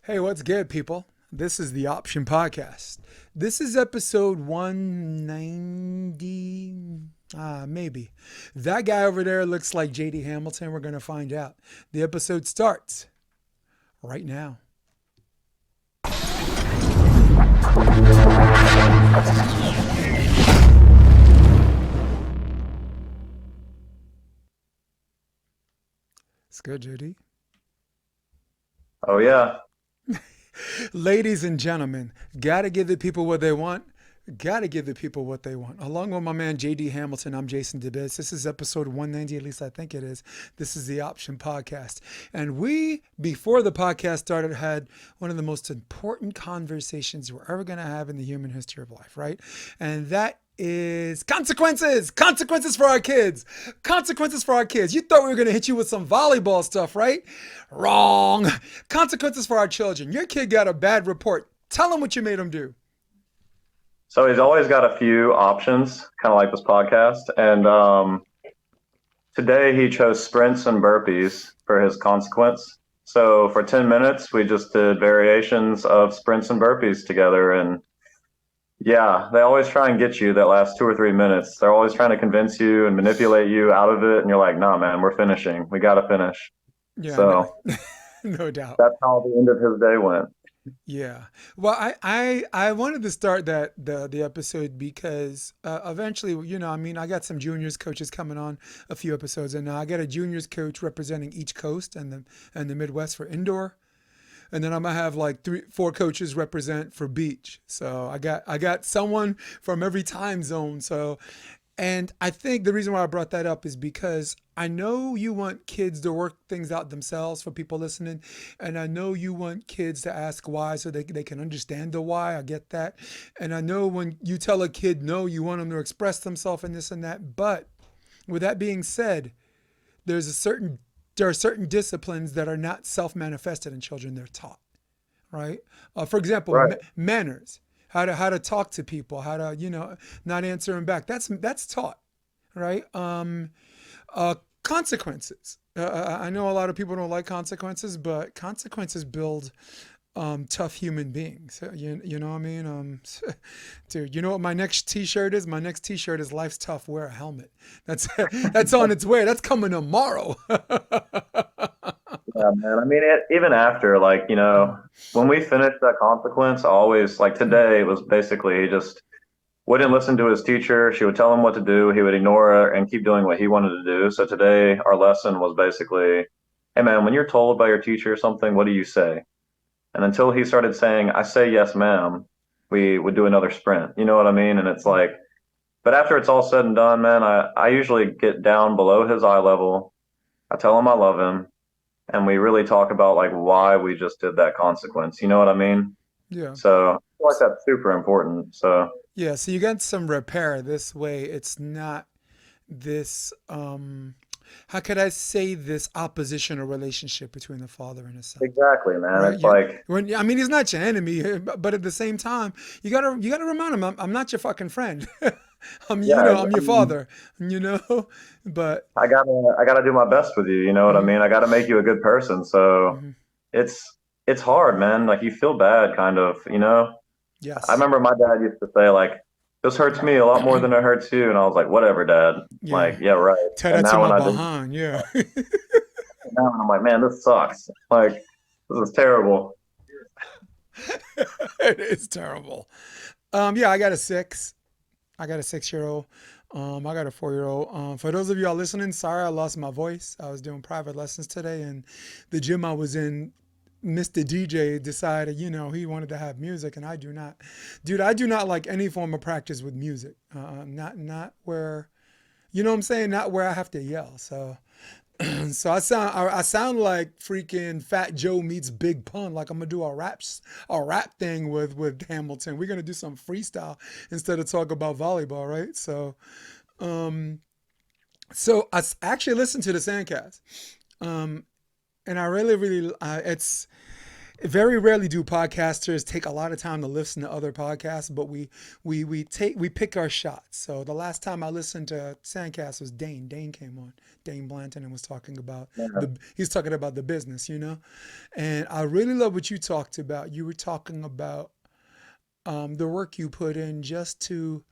Hey, what's good, people? This is the Option Podcast. This is episode 190. Maybe. That guy over there looks like JD Hamilton. We're going to find out. The episode starts right now. It's good, JD. Oh yeah. Ladies and gentlemen, gotta give the people what they want. Gotta give the people what they want. Along with my man JD Hamilton, I'm Jason DeBiz. This is episode 190, at least I think it is. This is the Option Podcast. And we, before the podcast started, had one of the most important conversations we're ever gonna have in the human history of life, right? And that is consequences for our kids. Consequences for our kids. You thought we were going to hit you with some volleyball stuff, right? Wrong. Consequences for our children. Your kid got a bad report. Tell them what you made them do. So he's always got a few options, kind of like this podcast. And today he chose sprints and burpees for his consequence. So for 10 minutes, we just did variations of sprints and burpees together. And yeah, they always try and get you that last 2 or 3 minutes. They're always trying to convince you and manipulate you out of it. And you're like, nah, man, we're finishing. We got to finish. Yeah, So no doubt. that's how the end of his day went. Yeah. Well, I wanted to start the episode because eventually, I got some juniors coaches coming on a few episodes, and now I got a juniors coach representing each coast and the Midwest for indoor. And then I'm gonna have like 4 coaches represent for beach. So I got someone from every time zone. So, and I think the reason why I brought that up is because I know you want kids to work things out themselves for people listening. And I know you want kids to ask why so they can understand the why. I get that. And I know when you tell a kid no, you want them to express themselves and this and that. But with that being said, there are certain disciplines that are not self-manifested in children. They're taught, right? For example, Right. manners, how to talk to people, how to not answer them back. That's taught, right? Consequences. I know a lot of people don't like consequences, but consequences build tough human beings. You know what I mean? Dude, you know what my next T-shirt is? My next T-shirt is "Life's tough. Wear a helmet." That's that's on its way. That's coming tomorrow. Yeah, man. I mean, even after, when we finished that consequence, always, like today, it was basically he just wouldn't listen to his teacher. She would tell him what to do. He would ignore her and keep doing what he wanted to do. So today, our lesson was basically, hey, man, when you're told by your teacher something, what do you say? And until he started saying, I say yes, ma'am, we would do another sprint. You know what I mean? And it's like, but after it's all said and done, man, I usually get down below his eye level. I tell him I love him. And we really talk about like why we just did that consequence. You know what I mean? Yeah. So I feel like that's super important. So Yeah. So you got some repair this way. It's not this how could I say this oppositional relationship between the father and his son. exactly, man. Right? It's like, I mean, he's not your enemy, but at the same time, you gotta remind him, I'm not your fucking friend. yeah, I'm I your mean, father. You know, but I gotta do my best with you. You know what I mhm, mean? I gotta make you a good person. So mhm. it's hard, man. Like you feel bad, kind of. You know. I Yes, remember my dad used to say like, "This hurts me a lot more than it hurts you," and I was like, "Whatever, Dad." yeah. Like, yeah, right. Tell And that to now my when I do, behind. Yeah, now I'm like, man, this sucks. Like, this is terrible. it is terrible. Yeah, I got a 6. I got a 6-year old. I got a 4-year old. For those of y'all listening, sorry I lost my voice. I was doing private lessons today, and the gym I was in, Mr. DJ decided, he wanted to have music, and I do not. Dude, I do not like any form of practice with music. Not where, you know what I'm saying? Not where I have to yell. So so I sound like freaking Fat Joe meets Big Pun. Like I'm gonna do a rap thing with Hamilton. We're gonna do some freestyle instead of talk about volleyball, right? Um, so actually listened to the Sandcast, um, and I really, really, it's Very rarely do podcasters take a lot of time to listen to other podcasts, but we pick our shots. So the last time I listened to Sandcast was Dane. Dane came on, Dane Blanton, and was talking about Yeah. he's talking about the business, you know. And I really love what you talked about. You were talking about the work you put in just to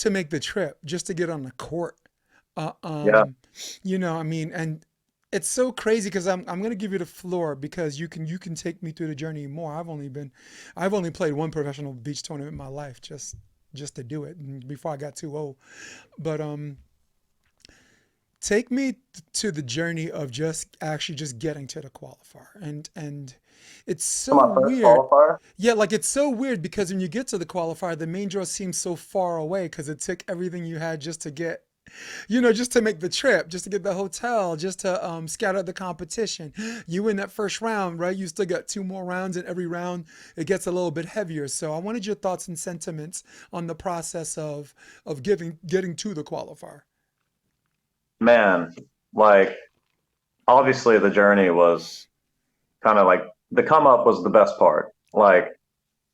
make the trip, just to get on the court. Uh, Yeah. um, you know, I mean, and it's so crazy because I'm gonna give you the floor because you can take me through the journey more. I've only played one professional beach tournament in my life, just to do it and before I got too old. But take me to the journey of just actually just getting to the qualifier and it's For so my first weird. qualifier, Yeah, like it's so weird because when you get to the qualifier, the main draw seems so far away because it took everything you had just to get, you know, just to make the trip, just to get the hotel, just to scout out the competition. You win that first round, right? You still got two more rounds, and every round it gets a little bit heavier. So I wanted your thoughts and sentiments on the process of getting to the qualifier. man, like obviously the journey was kind of like the come up was the best part. Like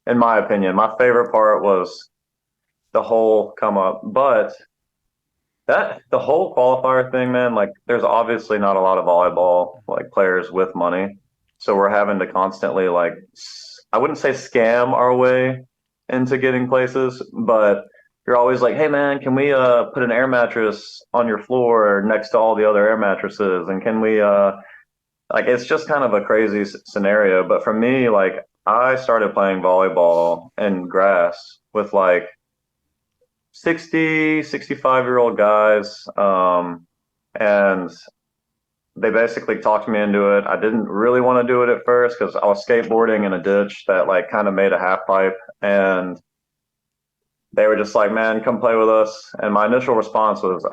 in my opinion, my favorite part was the whole come up, but that the whole qualifier thing, man, like there's obviously not a lot of volleyball like players with money. So we're having to constantly like I wouldn't say scam our way into getting places, but you're always like, "Hey man, can we put an air mattress on your floor next to all the other air mattresses and can we like it's just kind of a crazy scenario, but for me like I started playing volleyball in grass with like 60, 65-year-old guys. And they basically talked me into it. I didn't really want to do it at first because I was skateboarding in a ditch that like kind of made a half pipe. And they were just like, man, come play with us. And my initial response was,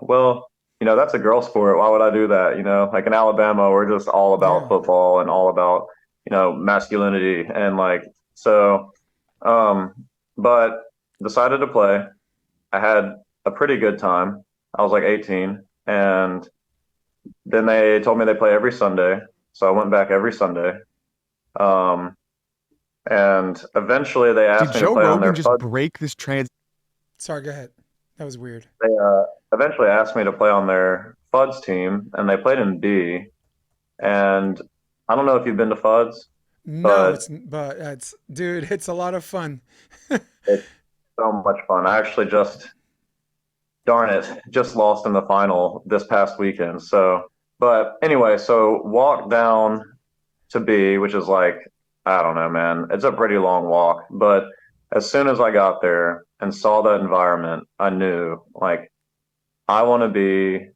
well, you know, that's a girl sport. Why would I do that? You know, like in Alabama, we're just all about Yeah. football and all about, you know, masculinity. And like, so, um, but decided to play. I had a pretty good time. I was like 18, and then they told me they play every Sunday, so I went back every Sunday. Um, and eventually they Did asked me to Joe play on Rogan their just FUD. break this trans? Sorry, go ahead. That was weird. They eventually asked me to play on their FUDs team, and they played in B. And I don't know if you've been to FUDs, No, but it's dude, it's a lot of fun. it's so much fun. I actually just darn it, just lost in the final this past weekend. So, but anyway, so walk down to B, which is like, I don't know, man. It's a pretty long walk. But as soon as I got there and saw that environment, I knew like I want to be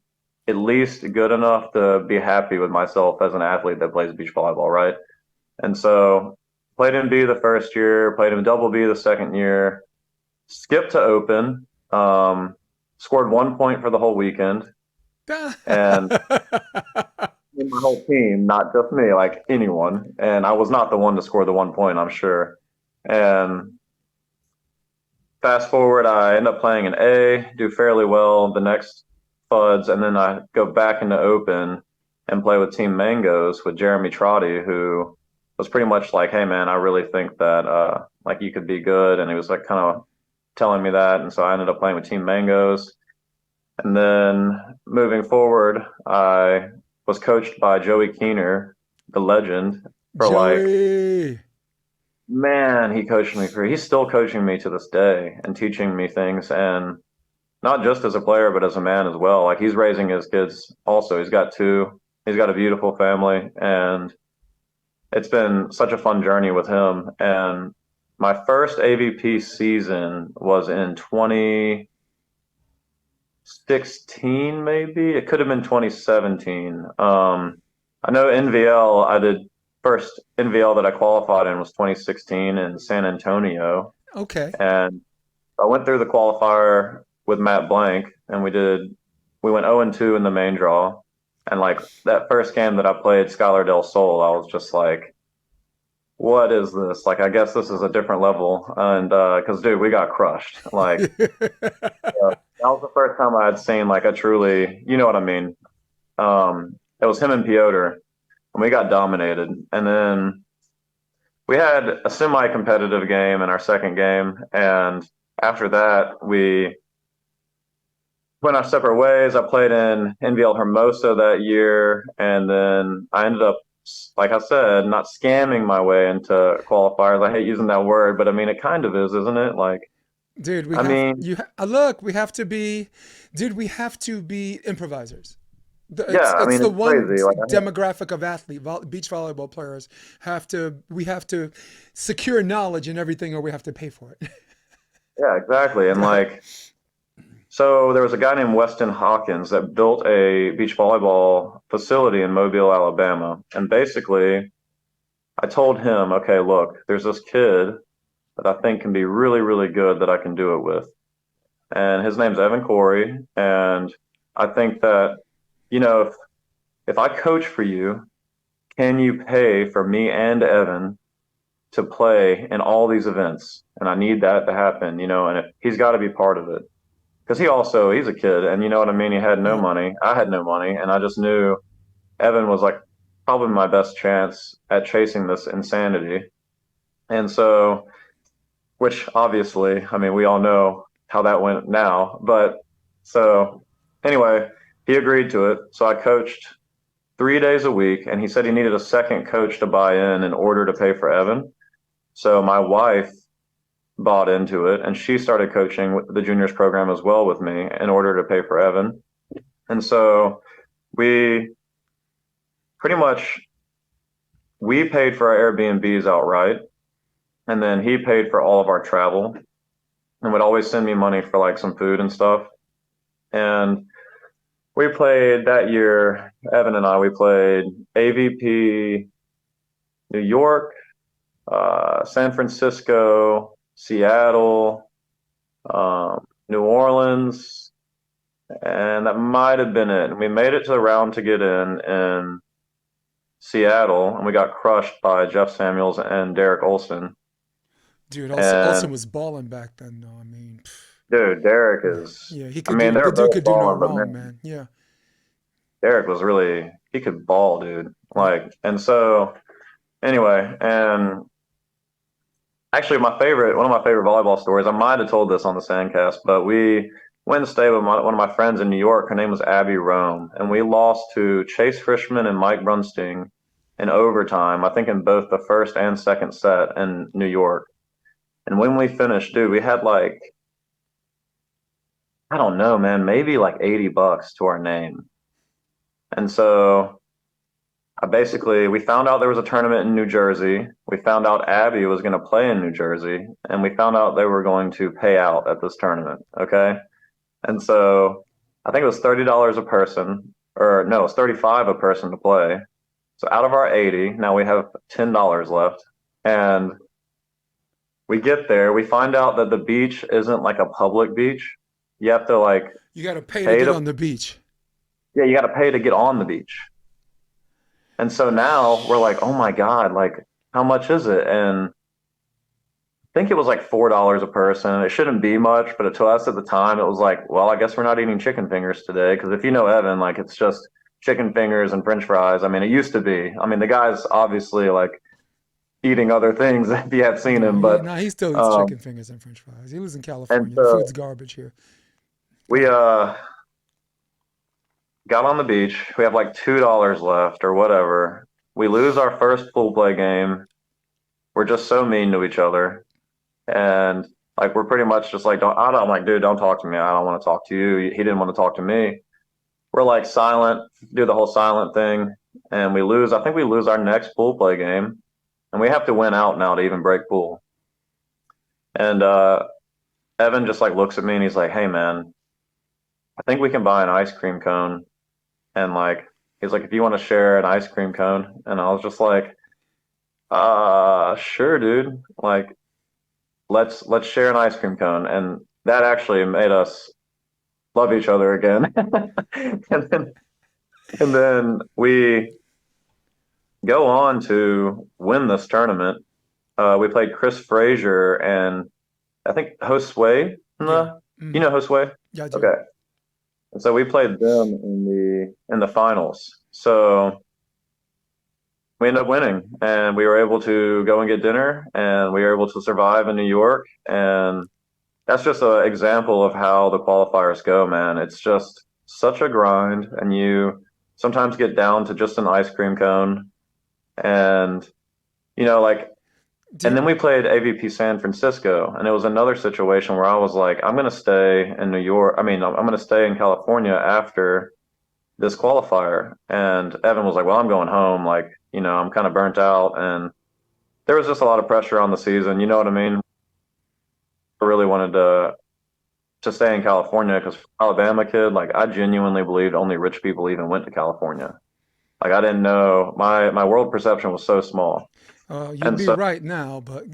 at least good enough to be happy with myself as an athlete that plays beach volleyball, right? And so played in B the first year, played in double B the second year, skipped to open, scored 1 point for the whole weekend, and my whole team, not just me, like anyone. And I was not the one to score the 1 point, I'm sure. And fast forward, I end up playing an A, do fairly well the next FUDs, and then I go back into open and play with Team Mangoes with Jeremy Trotty, who was pretty much like, "Hey man, I really think that like you could be good," and he was like kind of telling me that, and so I ended up playing with Team Mangoes. And then moving forward, I was coached by Joey Keener, the legend, for like, Joey. man, he coached me for, he's still coaching me to this day and teaching me things. And not just as a player, but as a man as well. Like he's raising his kids also. He's got two, he's got a beautiful family. And it's been such a fun journey with him. And my first AVP season was in 2016, maybe it could have been 2017. I know NVL, I did first NVL that I qualified in was 2016 in San Antonio, Okay. and I went through the qualifier with Matt Blank, and we went 0-2 in the main draw, and like that first game that I played Skylar Del Sol, I was just like, what is this? Like, I guess this is a different level, and because dude, we got crushed. Like that was the first time I had seen like a truly, you know what I mean. It was him and Piotr, and we got dominated. And then we had a semi-competitive game in our second game, and after that, we went our separate ways. I played in NVL Hermosa that year, and then I ended up, like I said, not scamming my way into qualifiers. I hate using that word, but I mean, it kind of is, isn't it? Like, Dude, we I have mean, look. We have to be, dude. We have to be improvisers. yeah, I It's mean, the it's one crazy. Like, demographic of beach volleyball players have to. We have to secure knowledge and everything, or we have to pay for it. yeah, exactly. And Go ahead. like, so there was a guy named Weston Hawkins that built a beach volleyball facility in Mobile, Alabama. And basically, I told him, okay, look, there's this kid that I think can be really, really good that I can do it with. And his name's Evan Cory. And I think that, if I coach for you, can you pay for me and Evan to play in all these events? And I need that to happen, and he's got to be part of it. Because he's a kid, and you know what I mean? He had no Yep. money. I had no money. And I just knew Evan was like probably my best chance at chasing this insanity. And so, which obviously, I mean, we all know how that went now. But so anyway, he agreed to it. So I coached 3 days a week, and he said he needed a second coach to buy in order to pay for Evan. So my wife bought into it, and she started coaching the juniors program as well with me in order to pay for Evan. And so we pretty much we paid for our Airbnbs outright, and then he paid for all of our travel, and would always send me money for like some food and stuff. And we played that year, Evan and I, we played AVP, New York, San Francisco, Seattle, New Orleans, and that might have been it. And we made it to the round to get in Seattle, and we got crushed by Jeff Samuels and Derek Olson. Dude, Olsen And was balling back then, though. I mean, dude, Derek is, yeah, he I could mean, do the they're dude both could do no balling, but wrong, man, man. Yeah, Derek was really, he could ball, dude. yep. Like, and so anyway, and actually, one of my favorite volleyball stories. I might have told this on the Sandcast, but we went to stay with one of my friends in New York. Her name was Abby Rome, and we lost to Chase Frischman and Mike Brunsting in overtime. I think in both the first and second set in New York. And when we finished, dude, we had like, I don't know, man, maybe like $80 to our name. And so we found out there was a tournament in New Jersey. We found out Abby was going to play in New Jersey, and we found out they were going to pay out at this tournament. Okay. And so I think it was $30 a person, or no, it's 35 a person to play. So out of our 80, now we have $10 left. And we get there, we find out that the beach isn't like a public beach. You have to like You got to pay to pay get to, on the beach. yeah, you got to pay to get on the beach. And so now we're like, oh my God, like how much is it? And I think it was like $4 a person. It shouldn't be much, but to us at the time, it was like, well, I guess we're not eating chicken fingers today. Because if you know Evan, like it's just chicken fingers and French fries. I mean, it used to be. I mean, the guy's obviously like eating other things if you have seen him, but He still eats um, chicken fingers and French fries. He lives in and California. The food's so garbage here. Go we ahead. got on the beach. We have like $2 left or whatever. We lose our first pool play game. We're just so mean to each other. And like we're pretty much just like I'm like, dude, don't talk to me. I don't want to talk to you. He didn't want to talk to me. We're like silent, do the whole silent thing, and we lose. I think we lose our next pool play game, and we have to win out now to even break pool. And Evan just like looks at me and he's like, hey man, I think we can buy an ice cream cone. And like he's like, if you want to share an ice cream cone, and I was just like, sure, dude. Like let's share an ice cream cone. And that actually made us love each other again. and then and then we go on to win this tournament. We played Chris Frazier and I think Josue. Yeah. You know Josue? Yeah, I do. Okay. And so we played them in the finals. So we ended up winning, and we were able to go and get dinner, and we were able to survive in New York. And that's just an example of how the qualifiers go, man. It's just such a grind, and you sometimes get down to just an ice cream cone. And, like, and Dude, then we played AVP San Francisco, and it was another situation where I was like, I'm going to stay in New York. I mean, I'm going to stay in California after this qualifier. And Evan was like, well, I'm going home. Like, I'm kind of burnt out. And there was just a lot of pressure on the season. You know what I mean? I really wanted to stay in California because Alabama kid, like I genuinely believed only rich people even went to California. Like I didn't know my world perception was so small. you'd And be so right now, but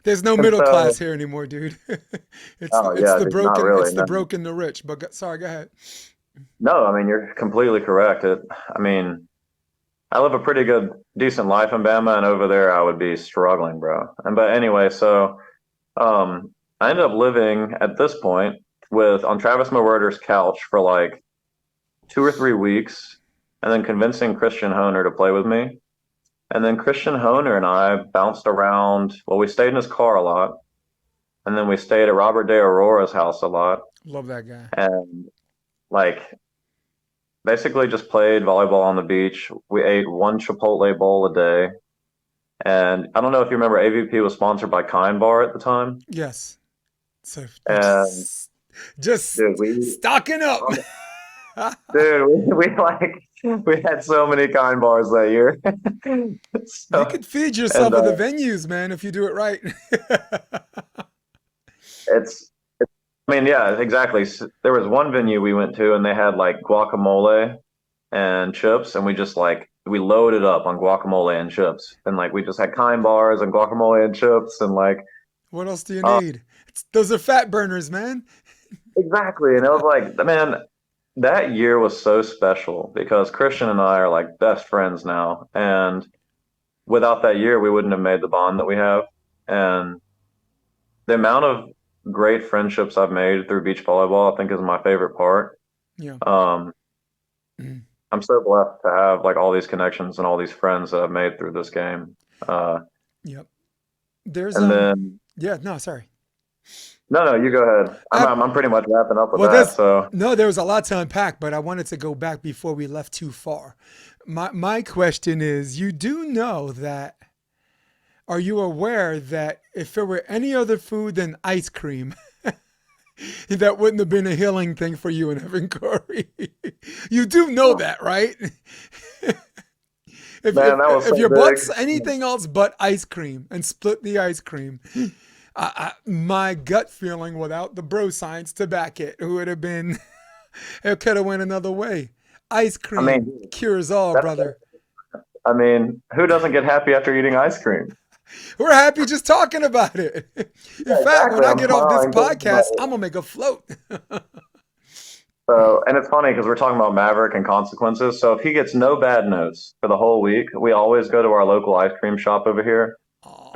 there's no and middle class so here anymore, dude. oh yeah, dude, not really. It's the No. broken, the rich. But sorry, go ahead. No, I mean you're completely correct. I mean, I live a pretty good decent life in Bama and over there I would be struggling, bro. And but anyway, so I ended up living at this point with on Travis McWhirter's couch for like 2 or 3 weeks, and then convincing Christian Honer to play with me. And then Christian Honer and I bounced around. Well, we stayed in his car a lot, and then we stayed at Robert De Aurora's house a lot, Love that guy. and like basically just played volleyball on the beach. We ate one Chipotle bowl a day, and I don't know if you remember, AVP was sponsored by Kind Bar at the time, Yes. So you and dude, just we stocking up. dude, we like we had so many Kind Bars that year. You So could feed and yourself at the venues, man, if you do it right. it's I mean, yeah, exactly. There was one venue we went to, and they had like guacamole and chips, and we just like we loaded up on guacamole and chips, and like we just had Kind Bars and guacamole and chips, and like What else do you uh, need? Those are fat burners, man. exactly. And it was like, man, that year was so special because Christian and I are like best friends now, and without that year, we wouldn't have made the bond that we have, and the amount of great friendships I've made through beach volleyball, I think, is my favorite part. Yeah. Um, Mm. I'm so blessed to have like all these connections and all these friends that I've made through this game. Uh, Yep. There's and then yeah, no, sorry. no, you go ahead. Uh, I'm pretty much wrapping up with well, that. So there was a lot to unpack, but I wanted to go back before we left too far. My question is, you do know that are you aware that if it were any other food than ice cream, that wouldn't have been a healing thing for you and Evan Cory? You do know that, right? man, that was If so your butt's big. anything else but ice cream and split the ice cream, my gut feeling without the bro science to back it would have been it could have went another way. Ice I cream mean, cures all, that's brother. I mean, who doesn't get happy after eating ice cream? We're happy just talking about it. In Yeah, fact, when exactly. I I'm get off this smiling thinking about podcast, it. I'm gonna make a float. So, and it's funny because we're talking about Maverick and consequences. So if he gets no bad notes for the whole week, we always go to our local ice cream shop over here.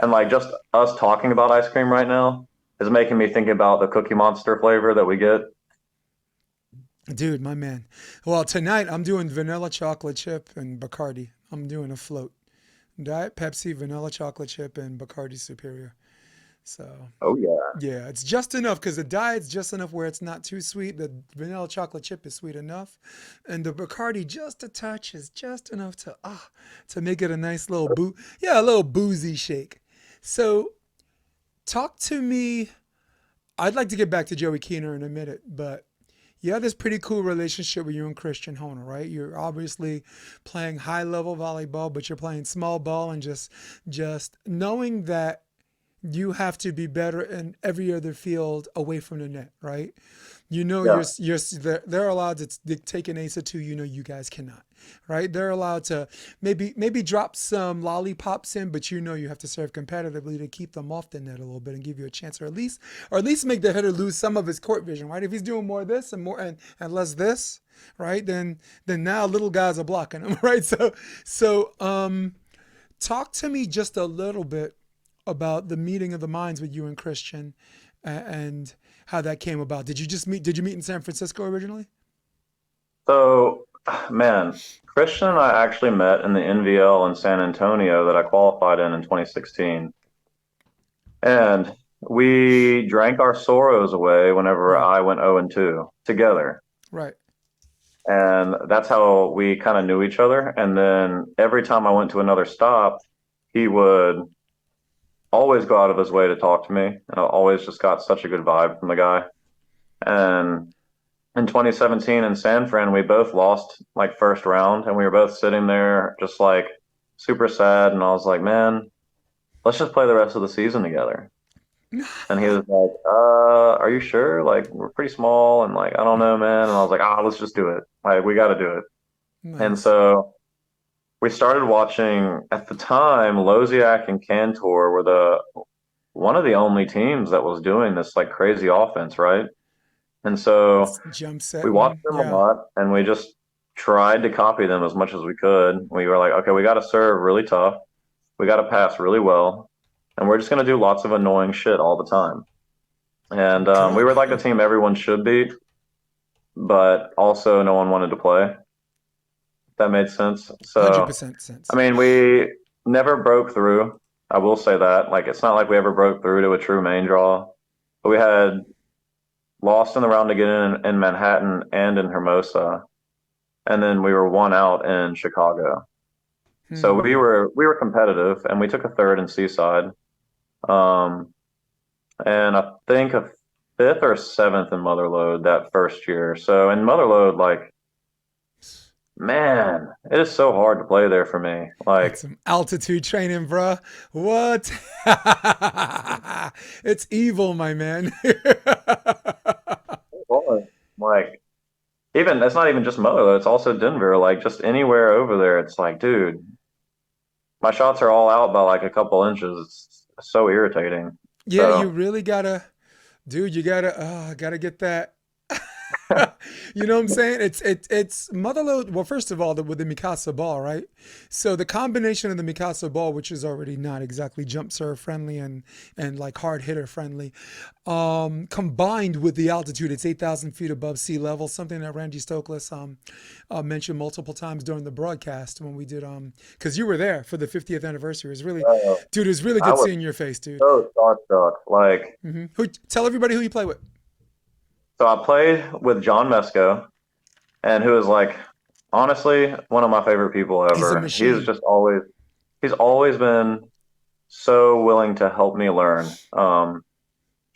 And like Oh, just us talking about ice cream right now is making me think about the Cookie Monster flavor that we get. dude, my man. Well, tonight I'm doing vanilla chocolate chip and Bacardi. I'm doing a float. Diet Pepsi, vanilla chocolate chip, and Bacardi Superior. So Oh yeah. yeah, it's just enough because the diet's just enough where it's not too sweet. The vanilla chocolate chip is sweet enough, and the Bacardi just a touch is just enough to make it a nice little a little boozy shake. So talk to me. I'd like to get back to Joey Keener in a minute, but you have this pretty cool relationship with you and Christian Honer, right? You're obviously playing high level volleyball, but you're playing small ball and just knowing that you have to be better in every other field away from the net, right? You know, Yeah. they're allowed to take an ace or two. You know, you guys cannot, right? They're allowed to maybe drop some lollipops in, but you know you have to serve competitively to keep them off the net a little bit and give you a chance, or at least make the hitter lose some of his court vision, right? If he's doing more of this and more and less this, right? Then now little guys are blocking him, right? So talk to me just a little bit about the meeting of the minds with you and Christian and how that came about. Did you meet in San Francisco originally? So Man, Christian and I actually met in the NVL in San Antonio that I qualified in 2016. And we drank our sorrows away whenever Mm, I went 0 and 2 together. right. And that's how we kind of knew each other. And then every time I went to another stop, he would always go out of his way to talk to me. And I always just got such a good vibe from the guy. And in 2017 in San Fran, we both lost like first round, and we were both sitting there just like super sad. And I was like, man, let's just play the rest of the season together. And he was like, are you sure? Like, we're pretty small, and like, I don't know, man. And I was like, let's just do it. Like, we got to do it. And Nice. so we started watching at the time, Loziak and Cantor were the one of the only teams that was doing this like crazy offense, right? And so Jump we watched setting. them a Yeah. lot, and we just tried to copy them as much as we could. We were like, okay, we got to serve really tough. We got to pass really well. And we're just going to do lots of annoying shit all the time. And we Good. were like the team everyone should beat, but also no one wanted to play. If that made sense. So, 100% I sense. mean, we never broke through. I will say that. Like, it's not like we ever broke through to a true main draw. But we had lost in the round to get in Manhattan and in Hermosa, and then we were one out in Chicago. So we Hmm. were competitive, and we took a third in Seaside, um, and I think a fifth or seventh in Motherlode that first year. So in Motherlode, like, man, it is so hard to play there for me. That's Like, some altitude training, bruh. What? It's evil, my man. like even it's not even just Motherlode; it's also Denver. Like, just anywhere over there, it's like, dude, my shots are all out by like a couple inches. It's so irritating. Yeah, you So. really gotta, dude. You gotta get that. You know what I'm saying? It's Motherload. Well, first of all, with the Mikasa ball, right? So the combination of the Mikasa ball, which is already not exactly jump serve friendly and like hard hitter friendly, combined with the altitude, it's 8,000 feet above sea level. Something that Randy Stoklos mentioned multiple times during the broadcast when we did because you were there for the 50th anniversary. It was really, uh, dude. It was really I good was seeing your face, dude. so starstruck. Like, Who tell everybody who you play with? so I played with John Mesko, and who is like, honestly, one of my favorite people He's a ever. machine. He's always been so willing to help me learn,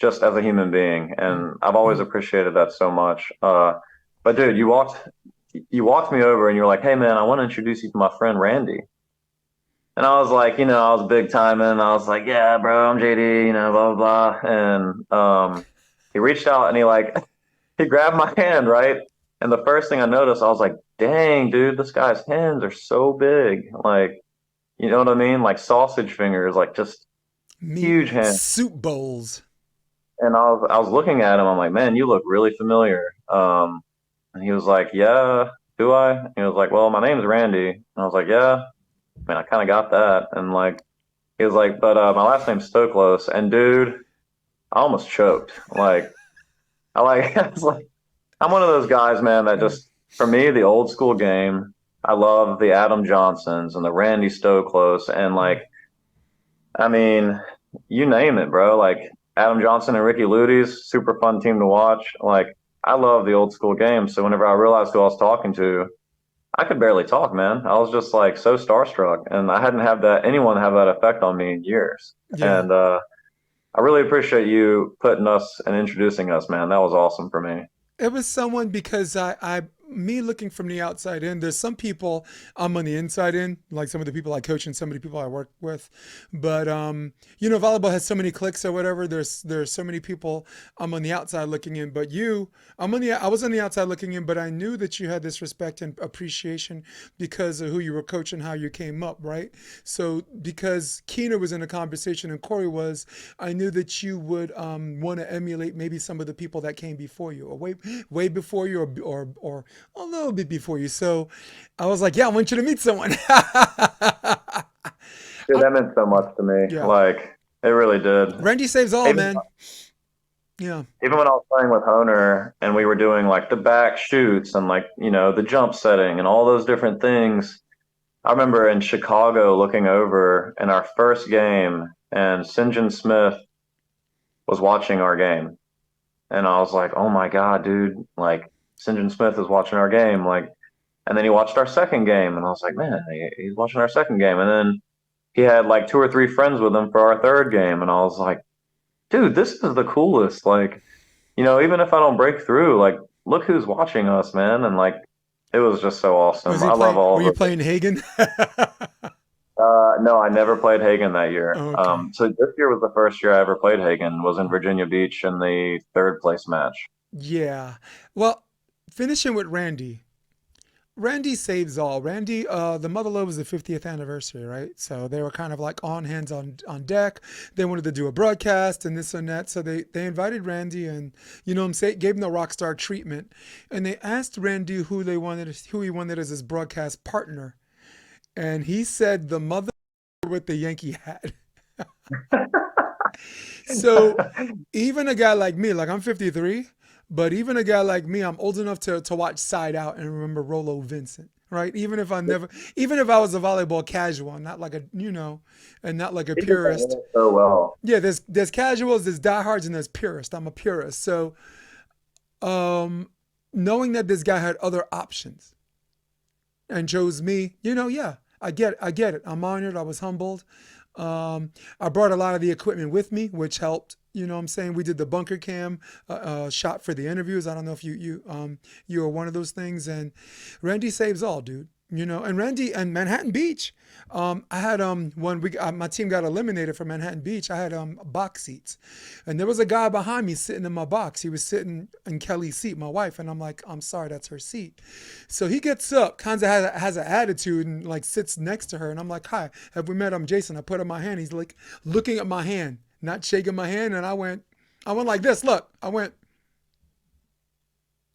just as a human being, and I've always Mm-hmm. appreciated that so much. But dude, you walked me over, and you were like, "Hey man, I want to introduce you to my friend Randy." And I was like, I was big timing. I was like, "Yeah, bro, I'm JD," blah blah blah. And he reached out and he like he grabbed my hand, right? And the first thing I noticed, I was like, dang, dude, this guy's hands are so big. Like, you know what I mean? Like sausage fingers, like just Meat huge hands. soup bowls. And I was looking at him, I'm like, man, you look really familiar. And he was like, yeah, do I? And he was like, well, my name's Randy. And I was like, yeah, man, I kind of got that. And like, he was like, but my last name's Stoklos. And dude, I almost choked. Like, I was like, I'm one of those guys, man, that Mm. just, for me, the old school game, I love the Adam Johnsons and the Randy Stoklos. And like, I mean, you name it, bro. Like Adam Johnson and Ricky Luty's super fun team to watch. Like, I love the old school game. So whenever I realized who I was talking to, I could barely talk, man. I was just like so starstruck, and I hadn't had anyone have that effect on me in years. Yeah. And I really appreciate you putting us and introducing us, man. That was awesome for me. It was someone because me looking from the outside in, there's some people I'm on the inside in, like some of the people I coach and some of the people I work with. But volleyball has so many cliques or whatever. There's so many people I'm on the outside looking in. But I was on the outside looking in, but I knew that you had this respect and appreciation because of who you were coaching, how you came up, right? So because Keena was in a conversation and Corey was, I knew that you would want to emulate maybe some of the people that came before you, or way before you, or a little bit before you. So I was like, yeah, I want you to meet someone. Dude, I'm, that meant so much to me. yeah, Like, it really did. Randy saves all, Even man. Yeah. even when I was playing with Honer and we were doing like the back shoots and like, the jump setting and all those different things. I remember in Chicago looking over in our first game and St. John Smith was watching our game. And I was like, oh my God, dude, like St. John Smith is watching our game. Like, and then he watched our second game and I was like, man, he's watching our second game. And then he had like two or three friends with him for our third game. And I was like, dude, this is the coolest. Like, even if I don't break through, like, look who's watching us, man. And like, it was just so Was awesome. he I love playing? all Were you of it. playing Hagen? No, I never played Hagen that year. Okay. So this year was the first year I ever played Hagen. Was in Virginia Beach in the third place match. Yeah. Well, finishing with Randy. Randy saves all. Randy, the Motherlode was the 50th anniversary, right? So they were kind of like on hands on deck. They wanted to do a broadcast and this and that. So they invited Randy and, what I'm saying, gave him the rock star treatment. And they asked Randy who he wanted as his broadcast partner. And he said the mother with the Yankee hat. So even a guy like me, like I'm 53, but even a guy like me, I'm old enough to watch Side Out and remember Rolo Vincent, right? Even if I was a volleyball casual, not like and not like a He did that purist. role so well. Yeah, there's casuals, there's diehards, and there's purists. I'm a purist. So um, knowing that this guy had other options and chose me, yeah, I get it. I'm honored. I was humbled. I brought a lot of the equipment with me, which helped. You know what I'm saying? We did the bunker cam shot for the interviews. I don't know if you were one of those things. And Randy saves all, dude. And Randy and Manhattan Beach. I had when we my team got eliminated from Manhattan Beach. I had box seats, and there was a guy behind me sitting in my box. He was sitting in Kelly's seat, my wife, and I'm like, I'm sorry, that's her seat. So he gets up, kind of has an attitude, and like sits next to her, and I'm like, hi, have we met? I'm Jason. I put up my hand. He's like looking at my hand, not shaking my hand, and I went like this. Look, I went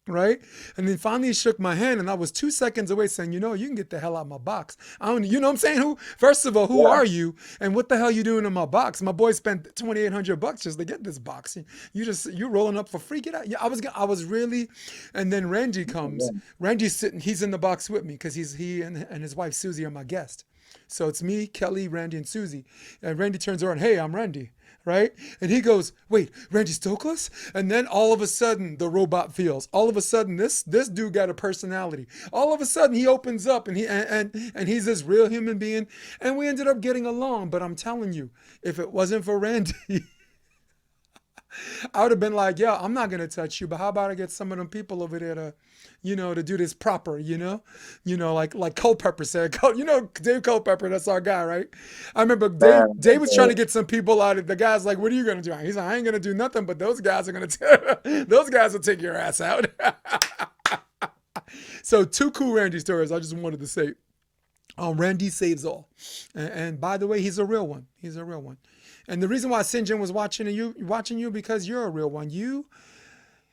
right? And then finally he shook my hand and I was 2 seconds away saying, you can get the hell out of my box. I don't, you know what I'm saying? First of all, who Yeah, are you? And what the hell you doing in my box? My boy spent 2,800 bucks just to get this box. You're rolling up for free. Get out. Yeah, I was really, and then Randy comes. yeah. Randy's sitting, he's in the box with me because he and his wife Susie are my guest. So it's me, Kelly, Randy, and Susie. And Randy turns around, hey, I'm Randy, right? And he goes, wait, Randy Stoklos? And then all of a sudden, the robot feels. All of a sudden, this dude got a personality. All of a sudden, he opens up and he's this real human being. And we ended up getting along. But I'm telling you, if it wasn't for Randy, I would have been like, yeah, I'm not gonna touch you, but how about I get some of them people over there to, to do this proper, like Culpepper said. Dave Culpepper, that's our guy, right? I remember Dave Man, was trying to get some people out of the guy's like, what are you gonna do? He's like, I ain't gonna do nothing, but those guys are those guys will take your ass out. So two cool Randy stories. I just wanted to say, Randy saves all, and by the way, he's a real one. He's a real one. And the reason why Sinjin was watching you because you're a real one.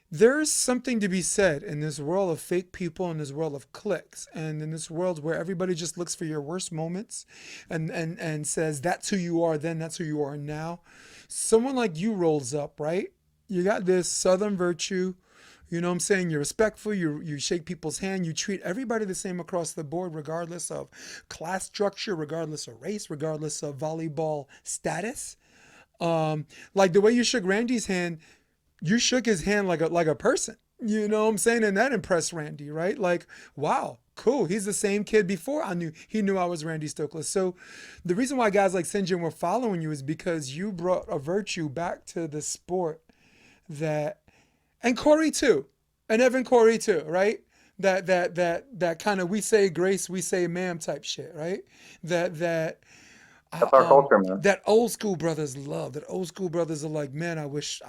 There's something to be said in this world of fake people, in this world of cliques, and in this world where everybody just looks for your worst moments and says that's who you are then, that's who you are now. Someone like you rolls up, right? You got this southern virtue. You know what I'm saying? You're respectful, you shake people's hand, you treat everybody the same across the board, regardless of class structure, regardless of race, regardless of volleyball status. Like the way you shook Randy's hand, you shook his hand like a person. You know what I'm saying? And that impressed Randy, right? Like, wow, cool. He's the same kid before he knew I was Randy Stoklos. So the reason why guys like Sinjin were following you is because you brought a virtue back to the sport that and Cory too. And Evan Cory too, right? That kind of we say grace, we say ma'am type shit, right? That that That's our culture, man. that old school brothers love. That old school brothers are like, man, I wish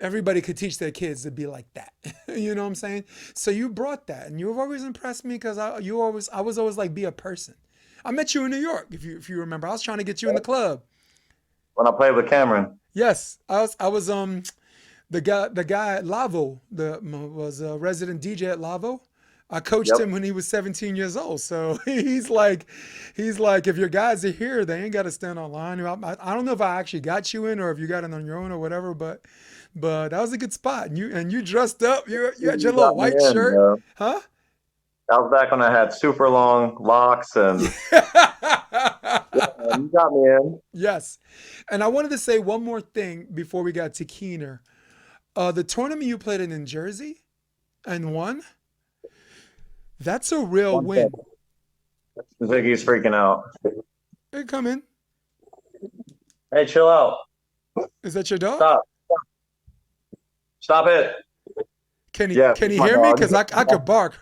everybody could teach their kids to be like that. You know what I'm saying? So you brought that, and you've always impressed me because I was always like, be a person. I met you in New York, if you remember. I was trying to get you in the club. When I played with Cameron, Yes, I was the guy at Lavo was a resident DJ at Lavo. I coached him Yep. when he was 17 years old. So he's like, if your guys are here, they ain't got to stand online. I don't know if I actually got you in or if you got it on your own or whatever, but that was a good spot. And you dressed up. You had You your little got me white in, shirt, bro. huh? That was back when I had super long locks, and you got me in. Yes. And I wanted to say one more thing before we got to Keener. The tournament you played in Jersey and won, that's a real One win. second. Ziggy's freaking out. Hey, come in. Hey, chill out. Is that your dog? Stop. Stop it. Yes, Can it's he my hear me? dog. Because I could bark.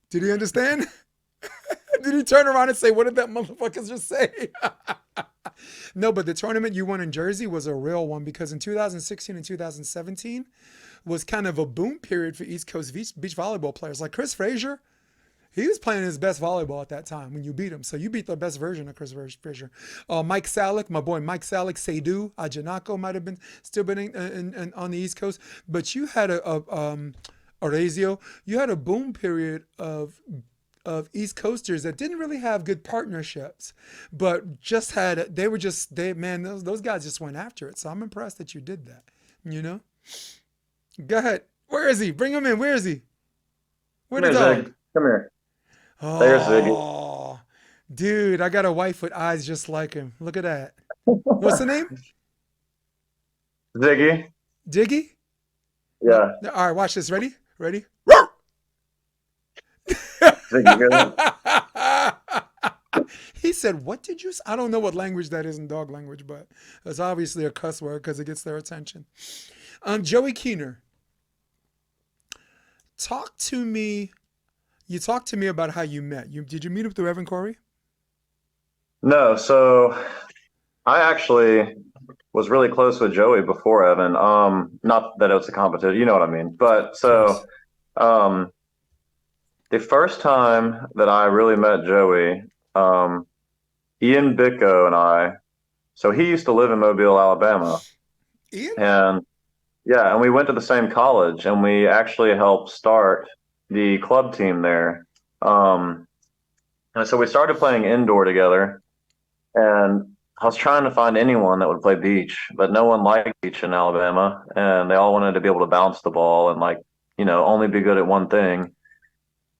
Did he understand? Did he turn around and say, what did that motherfucker just say? No, but the tournament you won in Jersey was a real one because in 2016 and 2017 was kind of a boom period for East Coast beach volleyball players. Like Chris Frazier, he was playing his best volleyball at that time when you beat him. So you beat the best version of Chris Frazier. Mike Salick, my boy Mike Salick, Seydu, Ajanako might have been still been on the East Coast. But you had Orazio, you had a boom period of East Coasters that didn't really have good partnerships, but just had they man those guys just went after it. So I'm impressed that you did that. You know, go ahead. Where is he? Bring him in. Where is he? Where Come the here, dog? Zig. Come here. There's Ziggy. Oh, dude, I got a wife with eyes just like him. Look at that. What's the name? Ziggy. Diggy? No. Yeah. All right, watch this. Ready? Ready? Ziggy, you hear that? He said, "What did you?" I don't know what language that is in dog language, but it's obviously a cuss word because it gets their attention. Joey Keener, talk to me. You talked to me about how you met. Did you meet up through Evan Cory? No, so I actually was really close with Joey before Evan. Not that it was a competition, you know what I mean. But Of course. so um the first time that I really met Joey, um, Ian Bicko and I, so he used to live in Mobile, Alabama. Ian? And yeah, and we went to the same college and we actually helped start the club team there. Um, and so we started playing indoor together. And I was trying to find anyone that would play beach, but no one liked beach in Alabama. And they all wanted to be able to bounce the ball and, like, only be good at one thing.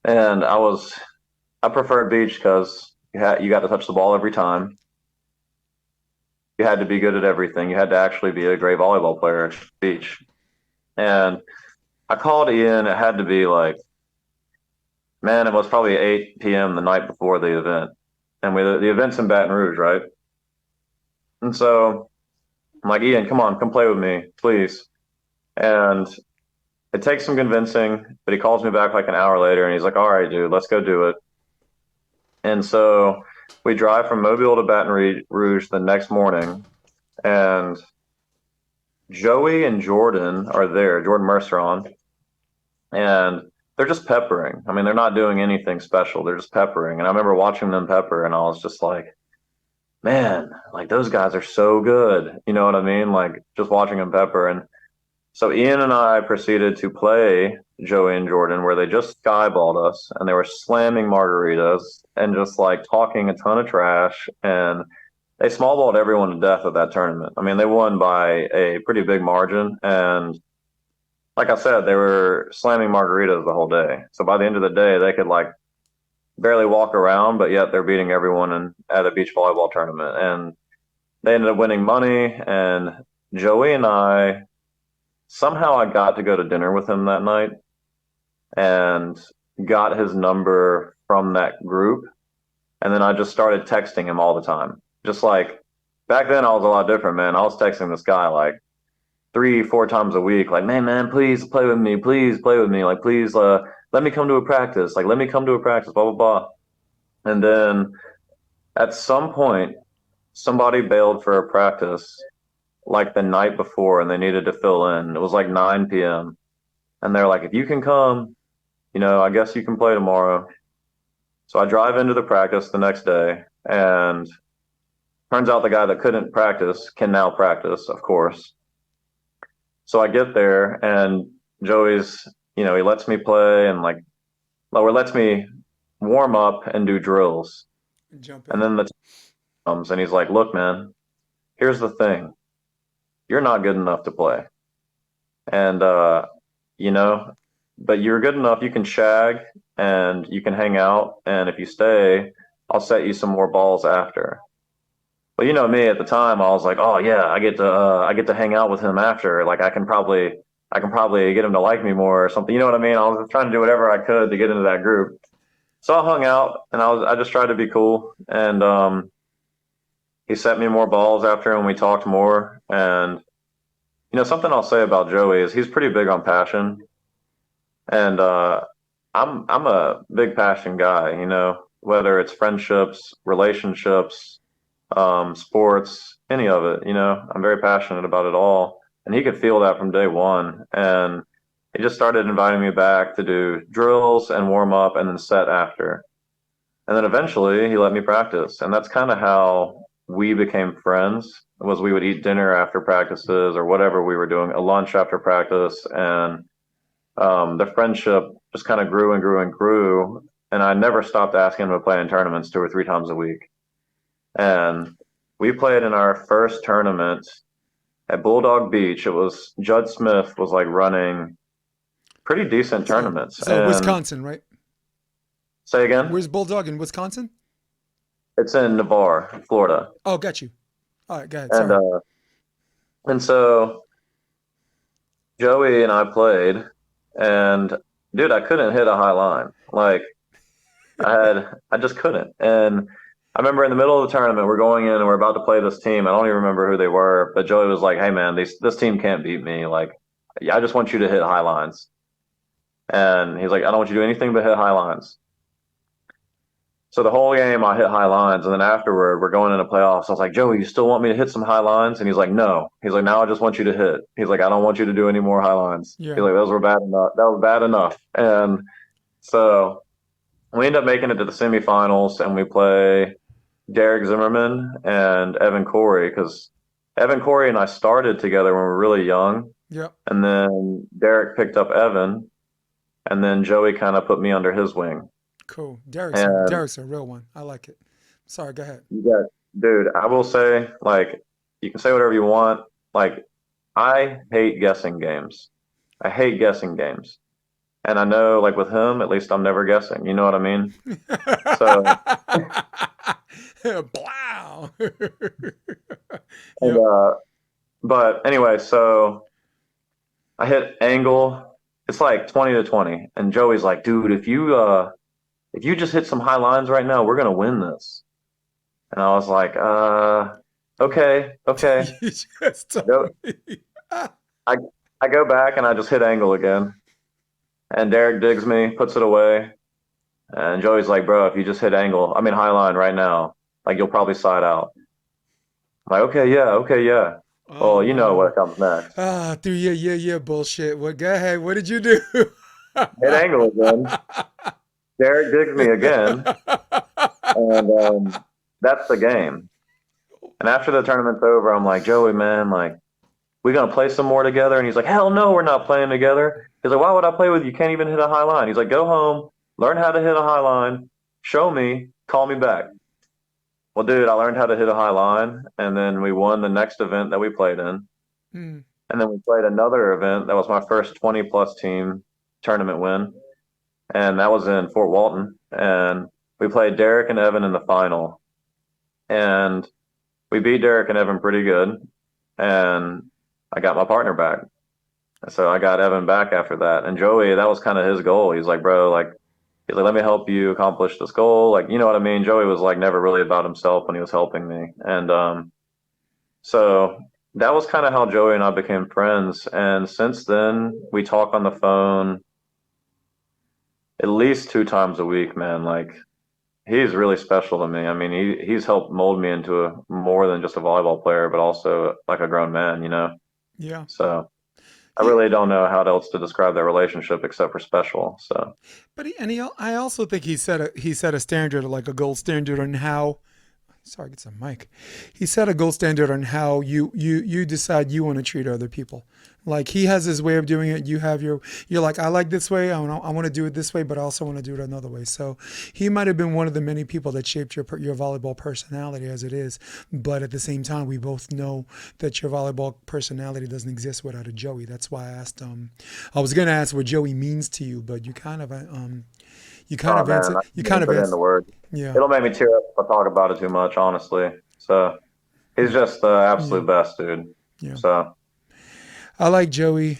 And I preferred beach because you got to touch the ball every time. You had to be good at everything. You had to actually be a great volleyball player at beach. And I called Ian. It had to be like, man, it was probably 8 p.m. the night before the event. And the event's in Baton Rouge, right? And so I'm like, Ian, come play with me, please. And it takes some convincing, but he calls me back like an hour later and he's like, all right, dude, let's go do it. And so we drive from Mobile to Baton Rouge the next morning, and Joey and Jordan are there, Jordan Merceron, and they're just peppering. I mean, they're not doing anything special. They're just peppering. And I remember watching them pepper, and I was just like, man, like those guys are so good. You know what I mean? Like just watching them pepper. And so Ian and I proceeded to play Joey and Jordan, where they just skyballed us and they were slamming margaritas and just like talking a ton of trash. And they smallballed everyone to death at that tournament. I mean, they won by a pretty big margin. And like I said, they were slamming margaritas the whole day. So by the end of the day, they could like barely walk around, but yet they're beating everyone at a beach volleyball tournament. And they ended up winning money. And Joey and I, somehow I got to go to dinner with him that night and got his number from that group. And then I just started texting him all the time. Just like back then, I was a lot different, man. I was texting this guy like 3, 4 times a week, like, man, please play with me. Please play with me. Like, please let me come to a practice. Like, let me come to a practice, blah, blah, blah. And then at some point, somebody bailed for a practice like the night before and they needed to fill in. It was like 9 p.m. And they're like, if you can come, I guess you can play tomorrow. So I drive into the practice the next day, and turns out the guy that couldn't practice can now practice, of course. So I get there, and Joey's, he lets me play, and like or lets me warm up and do drills. Jump And in. then the time comes and he's like, look, man, here's the thing. You're not good enough to play. And, you know, but you're good enough. You can shag and you can hang out. And if you stay, I'll set you some more balls after. But you know me at the time, I was like, oh yeah, I get to hang out with him after. Like I can probably get him to like me more or something. You know what I mean? I was trying to do whatever I could to get into that group. So I hung out and I just tried to be cool. And he set me more balls after and we talked more. And something I'll say about Joey is he's pretty big on passion. And I'm a big passion guy, whether it's friendships, relationships, sports, any of it, I'm very passionate about it all. And he could feel that from day one. And he just started inviting me back to do drills and warm up and then set after. And then eventually he let me practice. And that's kind of how we became friends was we would eat dinner after practices or whatever we were doing, a lunch after practice. And the friendship just kind of grew and grew and grew. And I never stopped asking him to play in tournaments 2 or 3 times a week. And we played in our first tournament at Bulldog Beach. It was Judd Smith was like running pretty decent So, tournaments. so And Wisconsin, right? say again, Where's Bulldog in Wisconsin? it's in Navarre, Florida. Oh, got you. All right, go ahead. And Sorry. so Joey and I played, and dude, I couldn't hit a high line. Like I just couldn't. And I remember in the middle of the tournament, we're going in and we're about to play this team. I don't even remember who they were, but Joey was like, "Hey man, this team can't beat me. Like, yeah, I just want you to hit high lines." And he's like, "I don't want you to do anything but hit high lines." So the whole game, I hit high lines, and then afterward, we're going into playoffs. I was like, "Joey, you still want me to hit some high lines?" And he's like, "No." He's like, "Now I just want you to hit." He's like, "I don't want you to do any more high lines." He's Yeah. like, "Those were bad enough. That was bad enough." And so we end up making it to the semifinals, and we play Derek Zimmerman and Evan Cory because Evan Cory and I started together when we were really young, Yep. and then Derek picked up Evan, and then Joey kind of put me under his wing. Cool. And Derek's a real one. I like it. Sorry, go ahead. you got, dude, I will say, like, you can say whatever you want. Like, I hate guessing games. I hate guessing games. And I know, like, with him, at least I'm never guessing. You know what I mean? So, Blow. and, Yep. but anyway, so I hit angle. It's like 20 to 20, and Joey's like, "Dude, if you just hit some high lines right now, we're gonna win this." And I was like, okay, okay." You just I told go, me. I, I go back and I just hit angle again, and Derek digs me, puts it away, and Joey's like, "Bro, if you just hit angle, I mean high line right now, like you'll probably side out." I'm like, okay, yeah." Oh Well, you know wow. what comes next. Ah, through yeah bullshit. What? Go ahead. What did you do? Hit angle again. Derek digs me again, and that's the game. And after the tournament's over, I'm like, "Joey, man, like, we gonna play some more together?" And he's like, "Hell no, we're not playing together." He's like, "Why would I play with you? You can't even hit a high line." He's like, "Go home, learn how to hit a high line, show me, call me back." Well, dude, I learned how to hit a high line, and then we won the next event that we played in. Hmm. And then we played another event that was my first 20 plus team tournament win. And that was in Fort Walton. And we played Derek and Evan in the final. And we beat Derek and Evan pretty good. And I got my partner back. So I got Evan back after that. And Joey, that was kind of his goal. He's like, "Bro, like, he's like, let me help you accomplish this goal." Like, you know what I mean? Joey was like never really about himself when he was helping me. And so that was kind of how Joey and I became friends. And since then, we talk on the phone at least 2 times a week, man. Like, he's really special to me. I mean, he's helped mold me into a more than just a volleyball player, but also like a grown man. Yeah. So I Yeah. really don't know how else to describe that relationship except for special. So But I also think he set a standard, like a gold standard on how sorry, get some mic. He set a gold standard on how you decide you want to treat other people. Like he has his way of doing it. You have you're like, I like this way. I want to do it this way, but I also want to do it another way. So he might have been one of the many people that shaped your volleyball personality as it is. But at the same time, we both know that your volleyball personality doesn't exist without a Joey. That's why I asked. I was gonna ask what Joey means to you, but you kind Oh of man, answered. I You can't even kind of put it in answered. the word. Yeah. It'll make me tear up if I talk about it too much, honestly. So he's just the Yeah. absolute best, dude. Yeah. So I like Joey.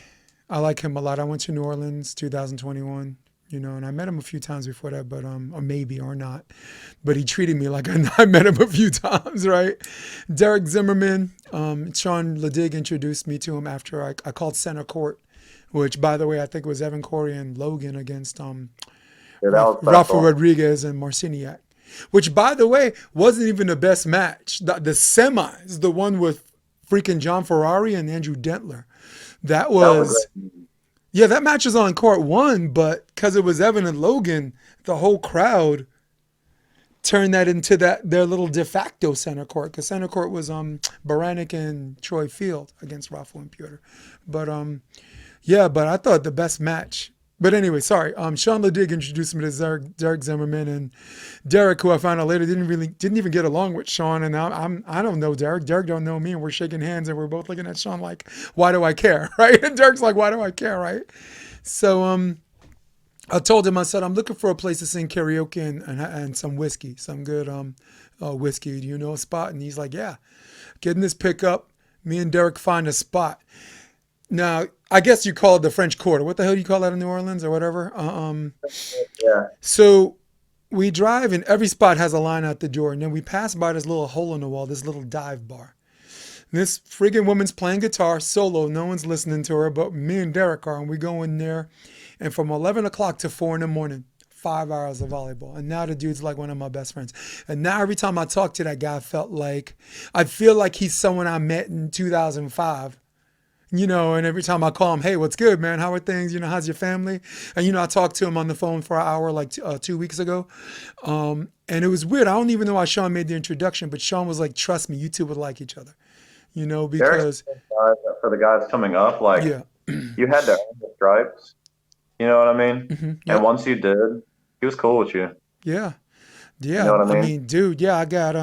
I like him a lot. I went to New Orleans 2021, and I met him a few times before that, but or maybe or not. But he treated me like I met him a few times, right? Derek Zimmerman, Sean Ledig introduced me to him after I called center court, which by the way I think was Evan Cory and Logan against yeah, that was Rafa special. Rodriguez and Marciniak, which by the way wasn't even the best match. The semis, the one with freaking John Ferrari and Andrew Dentler. That That was a was, great. yeah, that match was on court one, but because it was Evan and Logan, the whole crowd turned that into their little de facto center court because center court was Baranek and Troy Field against Rafa and Piotr. But yeah, but I thought the best match. But anyway, sorry. Sean Ledig introduced me to Derek Zimmerman, and Derek, who I found out later didn't even get along with Sean, and I don't know Derek. Derek don't know me, and we're shaking hands, and we're both looking at Sean like, why do I care, right? And Derek's like, why do I care, right? So I told him, I said, I'm looking for a place to sing karaoke and some whiskey, some good whiskey. Do you know a spot? And he's like, yeah. Getting this pickup, me and Derek find a spot. Now, I guess you call it the French Quarter. What the hell do you call that in New Orleans or whatever? Yeah, So we drive, and every spot has a line out the door. And then we pass by this little hole in the wall, this little dive bar. And this friggin' woman's playing guitar solo. No one's listening to her, but me and Derek are. And we go in there. And from 11 o'clock to 4 in the morning, 5 hours of volleyball. And now the dude's like one of my best friends. And now every time I talk to that guy, I feel like he's someone I met in 2005. And every time I call him, hey, what's good, man? How are things? How's your family? And, I talked to him on the phone for an hour like 2 weeks ago. And it was weird. I don't even know why Sean made the introduction, but Sean was like, trust me, you two would like each other, Derek's because, for the guys coming up, like yeah. you had to earn the stripes. You know what I mean? And Yep. once you did, he was cool with you. Yeah. You Yeah. know what I I mean? mean, dude, yeah, I got,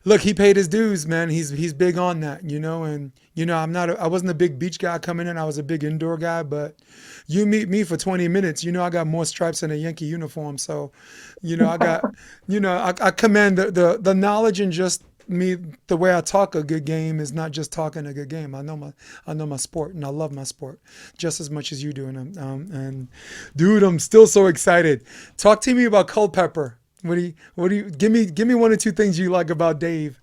look, he paid his dues, man. He's big on that, and I wasn't a big beach guy coming in. I was a big indoor guy, but you meet me for 20 minutes, I got more stripes than a Yankee uniform. So, I got, I command the knowledge, and just me, the way I talk a good game is not just talking a good game. I know my sport, and I love my sport just as much as you do. And dude, I'm still so excited. Talk to me about Culpepper. What do you give me one or two things you like about Dave?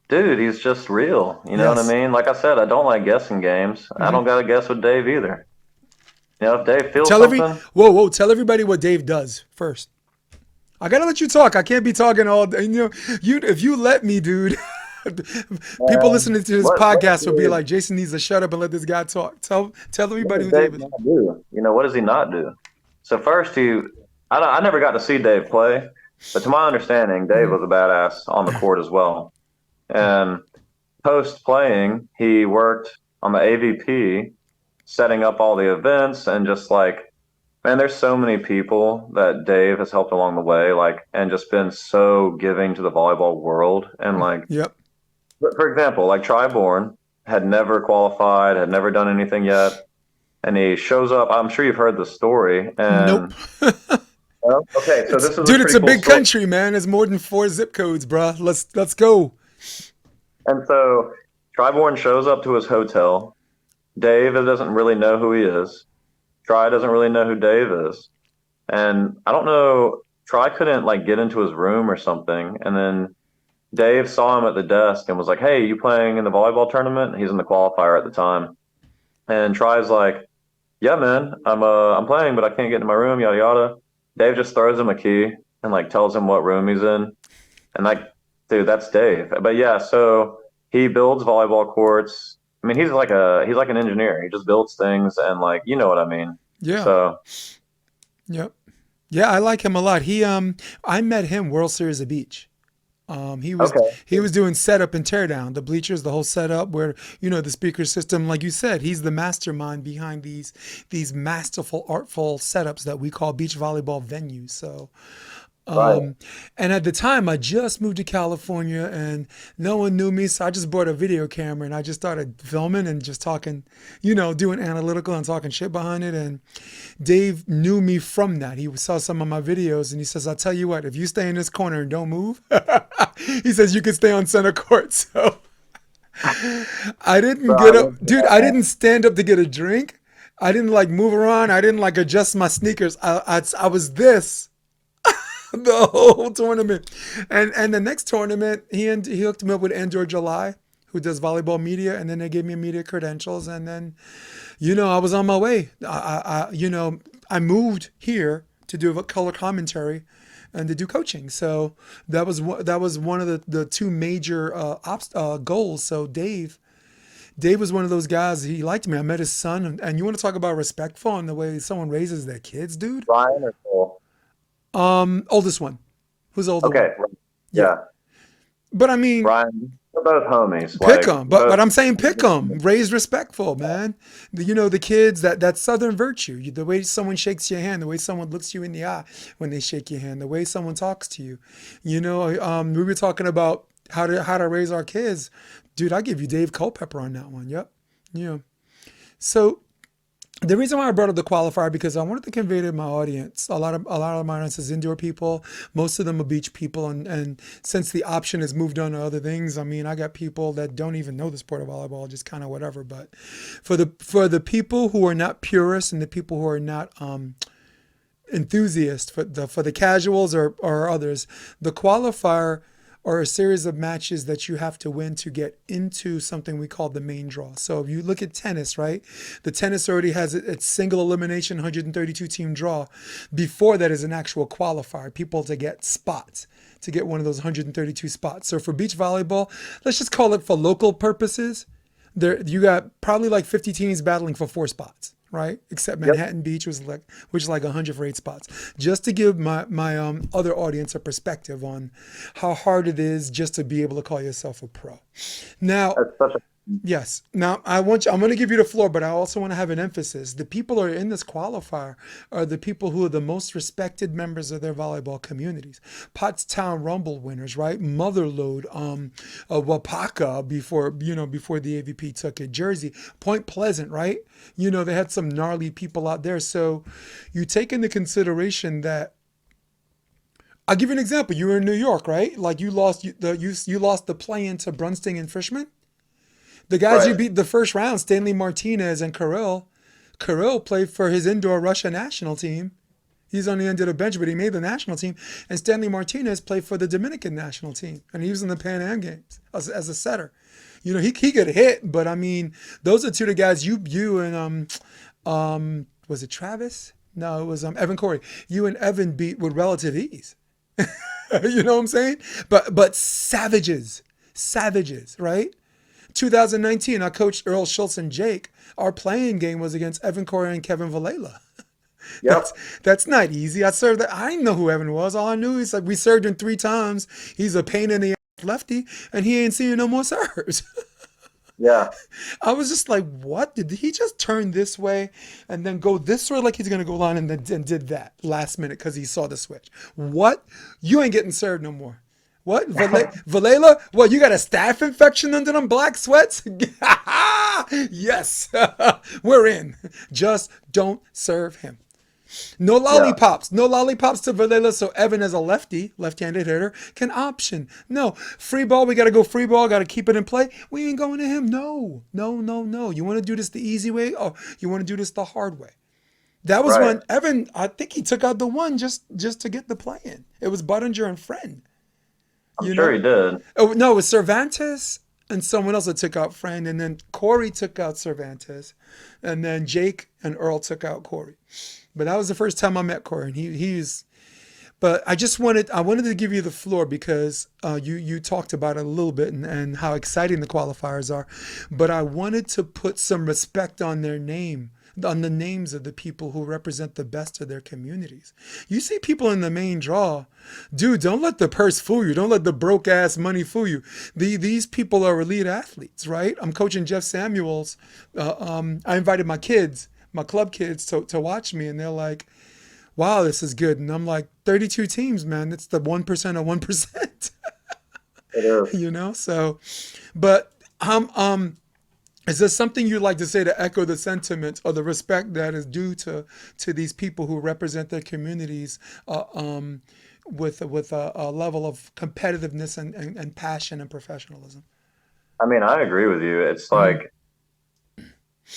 Dude, he's just real. You know what I Yes. mean? Like I said, I don't like guessing games. I hmm don't got to guess with Dave either. If Dave feels Tell every something, whoa, tell everybody what Dave does first. I gotta let you talk. I can't be talking all day. You if you let me, dude. People man, listening to this what podcast will be Dave, like, Jason needs to shut up and let this guy talk. Tell what everybody does who Dave Dave is. not do? What does he not do? So first, I never got to see Dave play, but to my understanding, Dave was a badass on the court as well. And post playing, he worked on the AVP, setting up all the events, and just like, man, there's so many people that Dave has helped along the way, like, and just been so giving to the volleyball world. And like, Yep. for example, like Triborn had never qualified, had never done anything yet, and he shows up. I'm sure you've heard the story. Nope. And okay, so this is a It's pretty a cool big story. country, man. It's more than 4 zip codes, bruh. Let's go. And so Triborn shows up to his hotel. Dave doesn't really know who he is. Tri doesn't really know who Dave is. And I don't know, Tri couldn't like get into his room or something. And then Dave saw him at the desk and was like, hey, you playing in the volleyball tournament? He's in the qualifier at the time. And Tri's like, yeah, man, I'm playing, but I can't get into my room, yada yada. Dave just throws him a key and like tells him what room he's in. And like, dude, that's Dave. But yeah, so he builds volleyball courts. I mean, he's like an engineer. He just builds things and like, you know what I mean. Yeah. So Yep. Yeah, I like him a lot. I met him World Series of Beach. He was Okay. he was doing setup and tear down, the bleachers, the whole setup where the speaker system, like you said, he's the mastermind behind these masterful, artful setups that we call beach volleyball venues. So Right. and at the time, I just moved to California and no one knew me. So I just bought a video camera and I just started filming and just talking, doing analytical and talking shit behind it. And Dave knew me from that. He saw some of my videos and he says, I'll tell you what, if you stay in this corner and don't move, he says, you can stay on center court. So I So didn't I get up, went to dude. I that. didn't stand up to get a drink. I didn't like move around. I didn't like adjust my sneakers. I was this the whole tournament. And the next tournament, he hooked me up with Andrew July, who does volleyball media, and then they gave me media credentials, and then I was on my way. I moved here to do a color commentary and to do coaching. So that was one of the two major goals. So Dave was one of those guys. He liked me. I met his son, and you want to talk about respectful and the way someone raises their kids, dude. Ryan or Cole? Oldest one. Who's the older one? Okay. Yeah. Yeah. But I mean, Ryan. They're both homies. pick Like them. But both. I'm saying pick them. Raised respectful, man. The kids, that southern virtue. The way someone shakes your hand, the way someone looks you in the eye when they shake your hand, the way someone talks to you. We were talking about how to raise our kids. Dude, I give you Dave Culpepper on that one. Yep. Yeah. So the reason why I brought up the qualifier because I wanted to convey to my audience a lot of my audience is indoor people. Most of them are beach people, and since the option has moved on to other things, I mean, I got people that don't even know the sport of volleyball, just kind of whatever. But for the people who are not purists and the people who are not enthusiasts, for the casuals or others, the qualifier are a series of matches that you have to win to get into something we call the main draw. So if you look at tennis, right? The tennis already has its single elimination 132 team draw. Before that is an actual qualifier, people to get spots, to get one of those 132 spots. So for beach volleyball, let's just call it for local purposes, there you got probably like 50 teams battling for 4 spots, right? Except Yep. Manhattan Beach which is like 100 for 8 spots. Just to give my other audience a perspective on how hard it is just to be able to call yourself a pro. Now, That's such a. yes. Now I'm going to give you the floor, but I also want to have an emphasis. The people who are in this qualifier are the people who are the most respected members of their volleyball communities. Pottstown Rumble winners, right? Motherlode, Wapaka before the AVP took it. Jersey, Point Pleasant, right? They had some gnarly people out there. So you take into consideration that I'll give you an example. You were in New York, right? Like you lost the play into Brunsting and Frischman. The guys you Right. beat the first round, Stanley Martinez and Kirill. Kirill played for his indoor Russia national team. He's on the end of the bench, but he made the national team. And Stanley Martinez played for the Dominican national team, and he was in the Pan Am Games as a setter. He could hit, but I mean, those are two of the guys you and was it Travis? No, it was Evan Cory. You and Evan beat with relative ease. You know what I'm saying? But savages, right? 2019, I coached Earl Schultz and Jake. Our playing game was against Evan Cory and Kevin Vallela. Yep. That's not easy. I served that. I didn't know who Evan was. All I knew is like we served him 3 times. He's a pain in the ass lefty, and he ain't seeing no more serves. Yeah. I was just like, what? Did he just turn this way and then go this way like he's gonna go line and then and did that last minute because he saw the switch? What? You ain't getting served no more. What? Valela? What? You got a staph infection under them black sweats? Yes, we're in. Just don't serve him. No Yeah. lollipops. No lollipops to Valela. So Evan, as a left-handed hitter, can option. No. Free ball. We got to go free ball. Got to keep it in play. We ain't going to him. No. No, no, no. You want to do this the easy way? Or you want to do this the hard way? That was Right. when Evan, I think he took out the one just to get the play in. It was Buttinger and Friend. I'm You sure know? he did. Oh, no, it was Cervantes and someone else that took out Friend. And then Corey took out Cervantes. And then Jake and Earl took out Corey. But that was the first time I met Corey, and he's. But I wanted to give you the floor because you talked about it a little bit and how exciting the qualifiers are, but I wanted to put some respect on their name on the names of the people who represent the best of their communities. You see people in the main draw, dude. Don't let the purse fool you. Don't let the broke ass money fool you. These people are elite athletes, right? I'm coaching Jeff Samuels. I invited my kids, my club kids, to watch me, and they're like, "Wow, this is good." And I'm like, "32 teams, man. It's the 1% of 1%." It is. You know. So, but is there something you'd like to say to echo the sentiment or the respect that is due to these people who represent their communities with a level of competitiveness and passion and professionalism? I mean, I agree with you. It's Hmm. like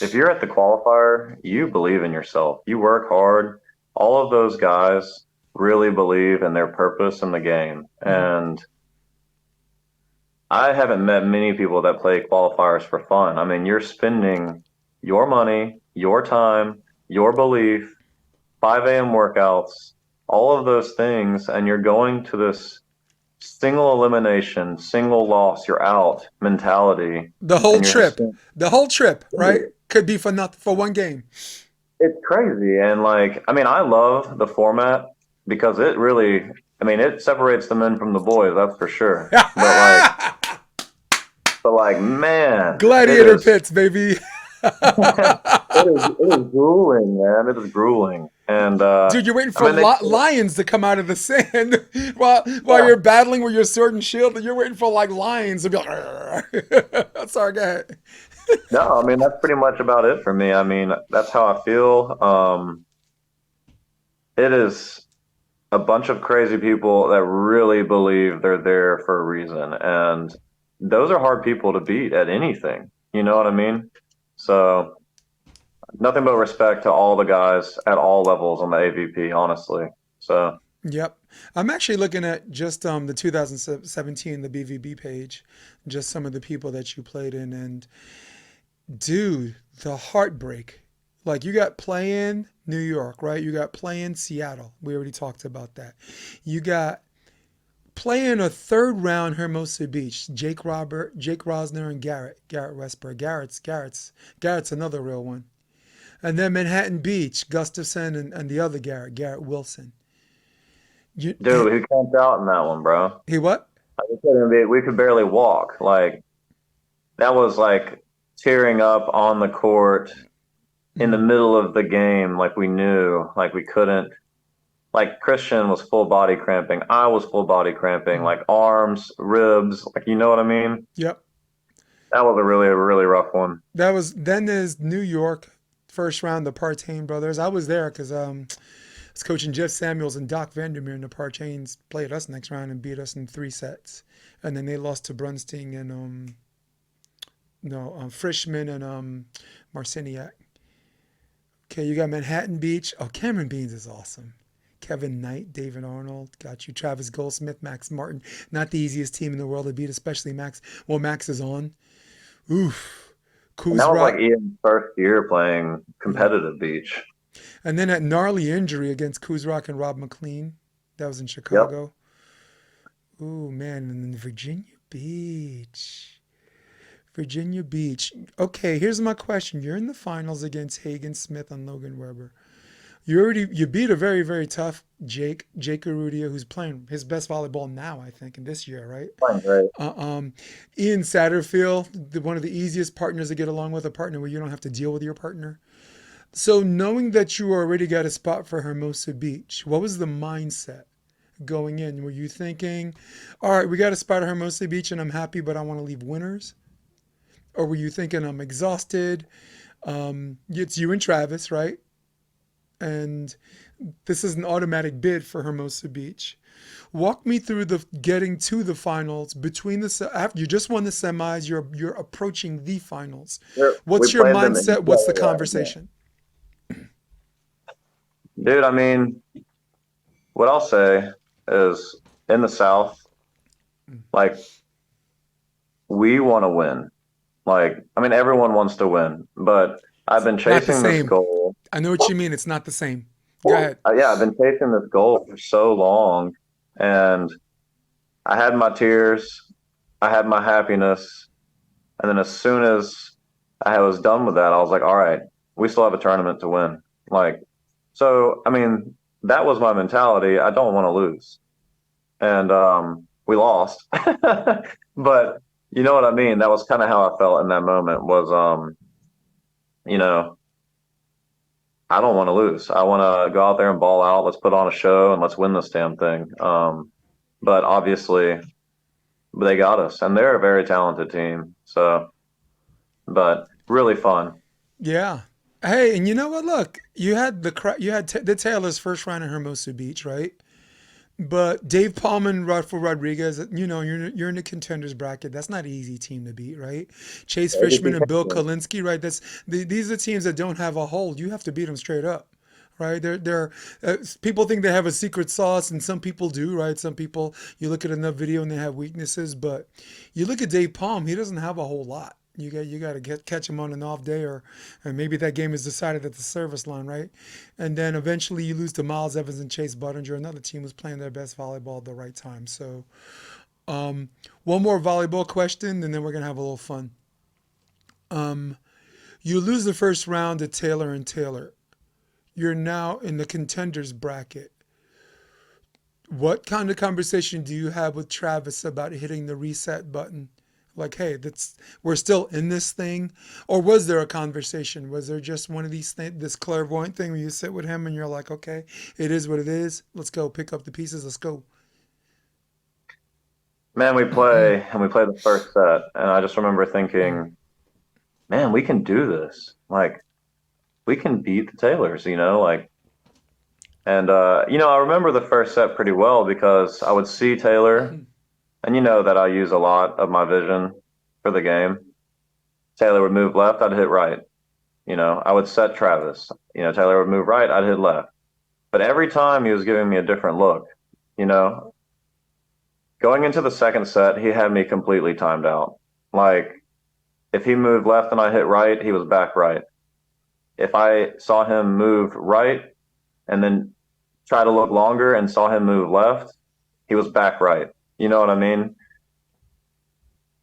if you're at the qualifier, you believe in yourself. You work hard. All of those guys really believe in their purpose in the game. Hmm. And I haven't met many people that play qualifiers for fun. I mean, you're spending your money, your time, your belief, 5 a.m. workouts, all of those things, and you're going to this single elimination, single loss, you're out mentality, The whole and you're trip, just the whole trip, right? Could be for nothing for one game. it's crazy. And like, I mean, I love the format because it really, I mean, it separates the men from the boys, that's for sure. But like, man, it Gladiator is, pits, baby. it is grueling, man. It is grueling. And, Dude, you're waiting I for mean, they, lions to come out of the sand while yeah, you're battling with your sword and shield. You're waiting for like lions to be like, "Arr." Sorry, go ahead. no, I mean, that's pretty much about it for me. I mean, that's how I feel. It is a bunch of crazy people that really believe they're there for a reason. And those are hard people to beat at anything. You know what I mean? So nothing but respect to all the guys at all levels on the AVP, honestly. So Yep. I'm actually looking at just the 2017 the BVB page, just some of the people that you played in, and dude, the heartbreak. Like you got play in New York, right? You got play in Seattle. We already talked about that. You got play in a third round Hermosa Beach. Jake Rosner, and Garrett Westberg. Garrett's another real one. And then Manhattan Beach, Gustafson and the other Garrett Wilson. You, dude, he camped out in that one, bro. he what? We could barely walk. Like that was like tearing up on the court in the Mm, middle of the game, like we knew, like we couldn't. Like Christian was full body cramping. I was full body cramping, mm. like arms, ribs, like you know what I mean? Yep. That was a really rough one. That was then there's New York, first round the Partain brothers. I was there because I was coaching Jeff Samuels and Doc Vandermeer, and the Partains played us next round and beat us in 3 sets, and then they lost to Brunstein and no Frischman and Marciniak. Okay, you got Manhattan Beach. Oh, Cameron Beans is awesome. Kevin Knight, David Arnold, got you. Travis Goldsmith, Max Martin. Not the easiest team in the world to beat, especially Max. Well, Max is on. Oof. And that was Kuzra. like Ian's first year playing Yep. competitive beach. And then that gnarly injury against Kuzrock and Rob McLean. That was in Yep. Chicago. Ooh, man. And then Virginia Beach. Virginia Beach. Okay, here's my question. You're in the finals against Hagen Smith and Logan Weber. You beat a very, very tough Jake Arudia, who's playing his best volleyball now, I think, in this year, right? Playing great. Uh, um, Ian Satterfield, one of the easiest partners to get along with, a partner where you don't have to deal with your partner. So knowing that you already got a spot for Hermosa Beach, what was the mindset going in? Were you thinking, all right, we got a spot at Hermosa Beach and I'm happy, but I want to leave winners? Or were you thinking I'm exhausted? It's you and Travis, right? And this is an automatic bid for Hermosa Beach. Walk me through the getting to the finals between after you just won the semis, you're approaching the finals. We What's your played them in. mindset? Yeah, What's the yeah, yeah. conversation? Dude, I mean, what I'll say is in the South, like we want to win. Like, I mean, everyone wants to win, but I've been Not the chasing this same. goal. I know what you mean. It's not the same. Go ahead. Yeah, I've been chasing this goal for so long, and I had my tears, I had my happiness, and then as soon as I was done with that, I was like, all right. we still have a tournament to win. Like, so, I mean, that was my mentality. I don't want to lose. And we lost. But you know what I mean? That was kind of how I felt in that moment was, you know, I don't want to lose. I want to go out there and ball out. Let's put on a show and let's win this damn thing. But obviously, they got us, and they're a very talented team. So, but really fun. Yeah. Hey, and you know what? Look, you had the Taylor's first round in Hermosa Beach, right? But Dave Paulman, Rodolfo Rodriguez, you know, you're in the contenders bracket. That's not an easy team to beat, right? Chase Fishman and Bill Kolinsky, right? These are teams that don't have a hold. You have to beat them straight up, right? People think they have a secret sauce, and some people do, right? Some people, you look at enough video and they have weaknesses, but you look at Dave Palm, he doesn't have a whole lot. You got to catch him on an off day, or maybe that game is decided at the service line, right? And then eventually you lose to Miles Evans and Chase Budinger. Another team was playing their best volleyball at the right time. So one more volleyball question, and then we're gonna have a little fun. You lose the first round to Taylor and Taylor. You're now in the contenders bracket. What kind of conversation do you have with Travis about hitting the reset button? Like, hey, that's we're still in this thing, or was there a conversation? Was there just one of these this clairvoyant thing where you sit with him and you're like, okay, it is what it is. Let's go pick up the pieces. Let's go. Man, we play and we play the first set, and I just remember thinking, man, we can do this. Like, we can beat the Taylors, like, and I remember the first set pretty well because I would see Taylor, and you know that I use a lot of my vision for the game. Taylor would move left, I'd hit right. I would set Travis. Taylor would move right, I'd hit left. But every time he was giving me a different look. You know, Going into the second set, he had me completely timed out. Like, if he moved left and I hit right, he was back right. If I saw him move right and then try to look longer and saw him move left, he was back right. You know what I mean?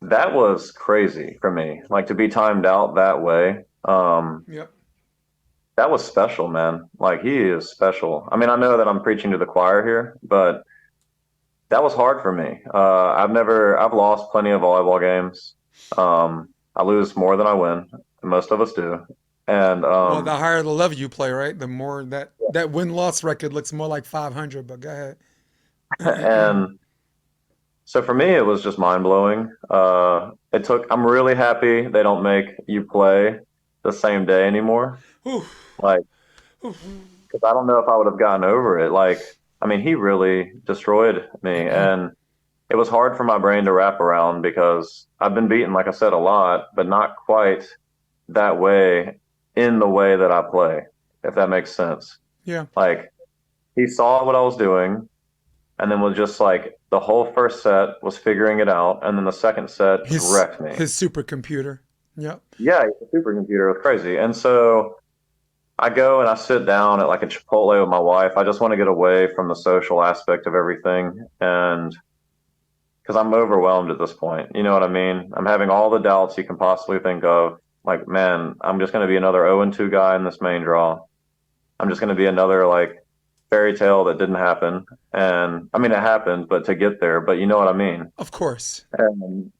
That was crazy for me. Like, to be timed out that way. Yep. That was special, man. Like, he is special. I mean, I know that I'm preaching to the choir here, but that was hard for me. I've lost plenty of volleyball games. I lose more than I win. Most of us do. And Well, the higher the level you play, right? The more that win loss record looks more like 500. But go ahead. and so for me, it was just mind blowing. I'm really happy they don't make you play the same day anymore. Whew. Like, because I don't know if I would have gotten over it. Like, I mean, he really destroyed me, and it was hard for my brain to wrap around because I've been beaten, like I said, a lot, but not quite that way in the way that I play, if that makes sense. Yeah. Like, he saw what I was doing, and then was just like the whole first set was figuring it out, and then the second set just His wrecked me. his supercomputer. Yep. Yeah, he's a supercomputer. It was crazy. And so I go and I sit down at like a Chipotle with my wife. I just want to get away from the social aspect of everything. And because I'm overwhelmed at this point, you know what I mean? I'm having all the doubts you can possibly think of. Like, man, I'm just going to be another 0-2 guy in this main draw. I'm just going to be another like fairy tale that didn't happen. And I mean, it happened, but to get there, but you know what I mean? Of course. And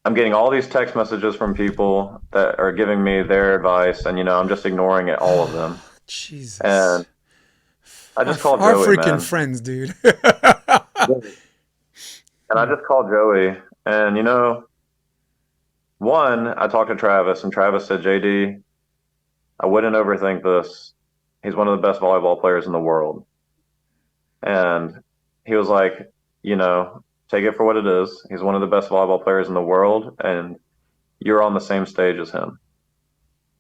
I'm getting all these text messages from people that are giving me their advice, and I'm just ignoring it, all of them. Jesus. And I just called Our Joey, freaking man. friends, dude. And I just called Joey, and one, I talked to Travis, and Travis said, JD, I wouldn't overthink this. He's one of the best volleyball players in the world. And he was like, take it for what it is. He's one of the best volleyball players in the world, and you're on the same stage as him.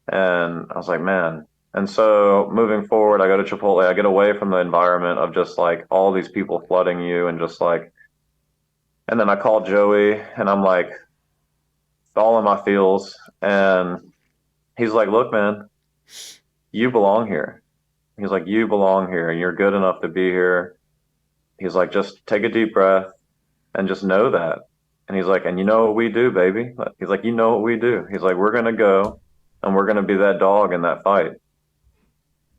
And I was like, man. And so moving forward, I go to Chipotle. I get away from the environment of just like all these people flooding you and just like, and then I call Joey and I'm like all in my feels. And he's like, look, man, you belong here. He's like, you belong here and you're good enough to be here. He's like, just take a deep breath and just know that. And he's like, and you know what we do, baby? He's like, you know what we do. He's like, we're going to go and we're going to be that dog in that fight.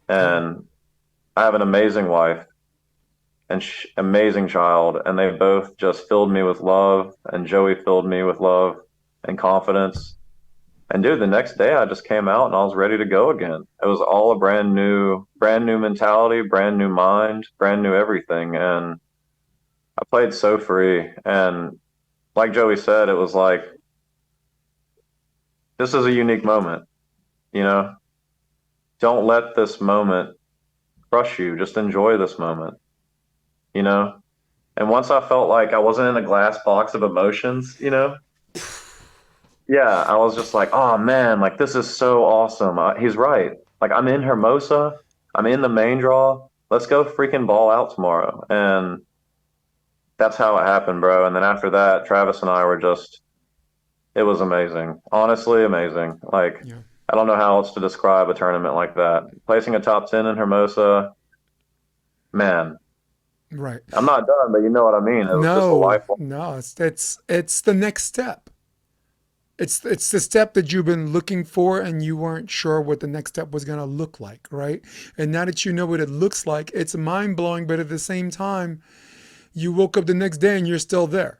Yeah. And I have an amazing wife and amazing child, and they both just filled me with love, and Joey filled me with love and confidence. And dude, the next day I just came out and I was ready to go again. It was all a brand new mentality, brand new mind, brand new everything. And I played so free. And like Joey said, it was like, this is a unique moment, you know? Don't let this moment crush you. Just enjoy this moment, you know? And once I felt like I wasn't in a glass box of emotions, yeah, I was just like, oh man, like this is so awesome. He's right. Like I'm in Hermosa, I'm in the main draw. Let's go freaking ball out tomorrow. And that's how it happened, bro. And then after that, Travis and I were just, it was amazing. Honestly, amazing. Like, Yeah. I don't know how else to describe a tournament like that. Placing a top 10 in Hermosa, man, Right. I'm not done, but you know what I mean. It was just a No, lifelong. no, it's the next step. It's the step that you've been looking for and you weren't sure what the next step was going to look like, right? And now that you know what it looks like, it's mind-blowing, but at the same time, you woke up the next day and you're still there.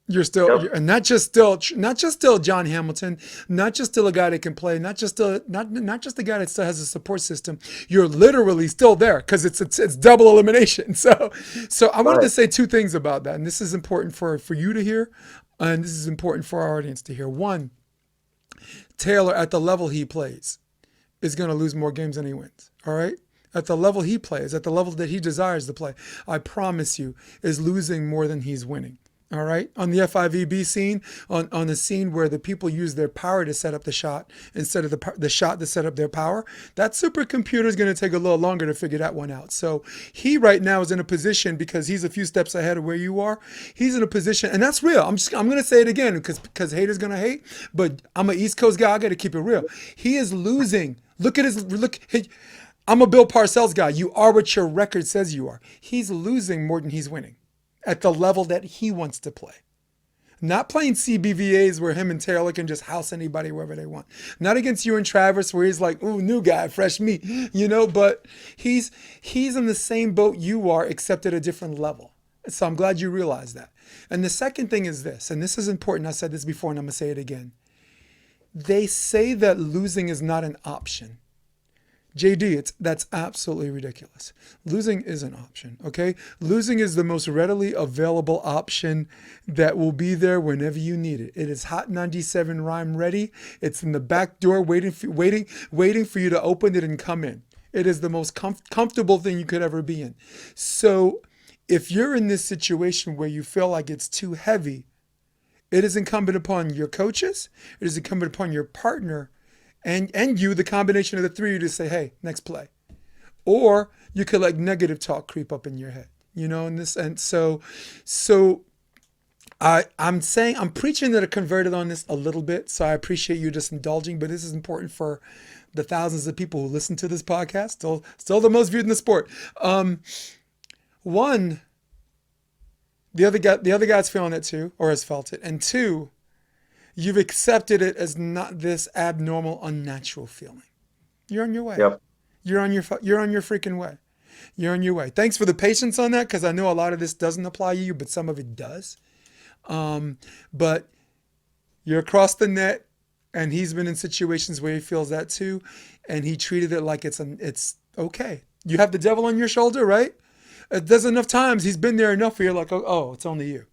You're still, Yep. and not just still John Hamilton, not just still a guy that can play, not just a guy that still has a support system. You're literally still there because it's double elimination. So I wanted to Right. say two things about that, and this is important for you to hear, and this is important for our audience to hear. One, Taylor at the level he plays is going to lose more games than he wins. All right. At the level he plays, at the level that he desires to play, I promise you, is losing more than he's winning. All right. On the FIVB scene, on the scene where the people use their power to set up the shot instead of the shot to set up their power, that supercomputer is going to take a little longer to figure that one out. So he right now is in a position because he's a few steps ahead of where you are. He's in a position, and that's real. I'm going to say it again because haters going to hate, but I'm an East Coast guy. I got to keep it real. He is losing. Look at his look. I'm a Bill Parcells guy. You are what your record says you are. He's losing more than he's winning at the level that he wants to play. Not playing CBVAs where him and Taylor can just house anybody wherever they want. Not against you and Travis where he's like, ooh, new guy, fresh meat, but he's in the same boat you are, except at a different level. So I'm glad you realize that. And the second thing is this, and this is important. I said this before and I'm going to say it again. They say that losing is not an option. JD, that's absolutely ridiculous. Losing is an option, okay? Losing is the most readily available option that will be there whenever you need it. It is Hot 97 rhyme ready. It's in the back door waiting for you to open it and come in. It is the most comfortable thing you could ever be in. So if you're in this situation where you feel like it's too heavy, it is incumbent upon your coaches, it is incumbent upon your partner, and you, the combination of the three, to say, hey, next play. Or you could let negative talk creep up in your head, and so I'm preaching that I converted on this a little bit, so I appreciate you just indulging, but this is important for the thousands of people who listen to this podcast, still the most viewed in the sport. One, the other guy's feeling it too, or has felt it, and two, you've accepted it as not this abnormal, unnatural feeling. You're on your way. Yep. You're on your freaking way. You're on your way. Thanks for the patience on that, because I know a lot of this doesn't apply to you, but some of it does. But you're across the net, and he's been in situations where he feels that too, and he treated it like it's okay. You have the devil on your shoulder, right? There's enough times he's been there enough where you're like, oh, it's only you.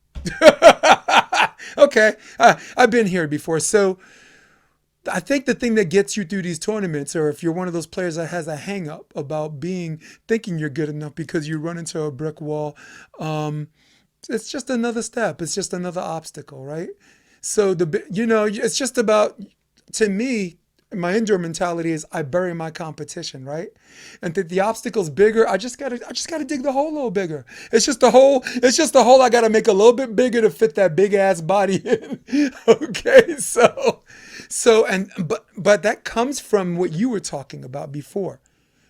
Okay, I've been here before. So I think the thing that gets you through these tournaments, or if you're one of those players that has a hang up about thinking you're good enough because you run into a brick wall, it's just another step. It's just another obstacle, right? So it's just about, to me, my indoor mentality is I bury my competition, right? And that the obstacle's bigger, I just gotta dig the hole a little bigger. It's just a hole I gotta make a little bit bigger to fit that big ass body in. Okay, but that comes from what you were talking about before.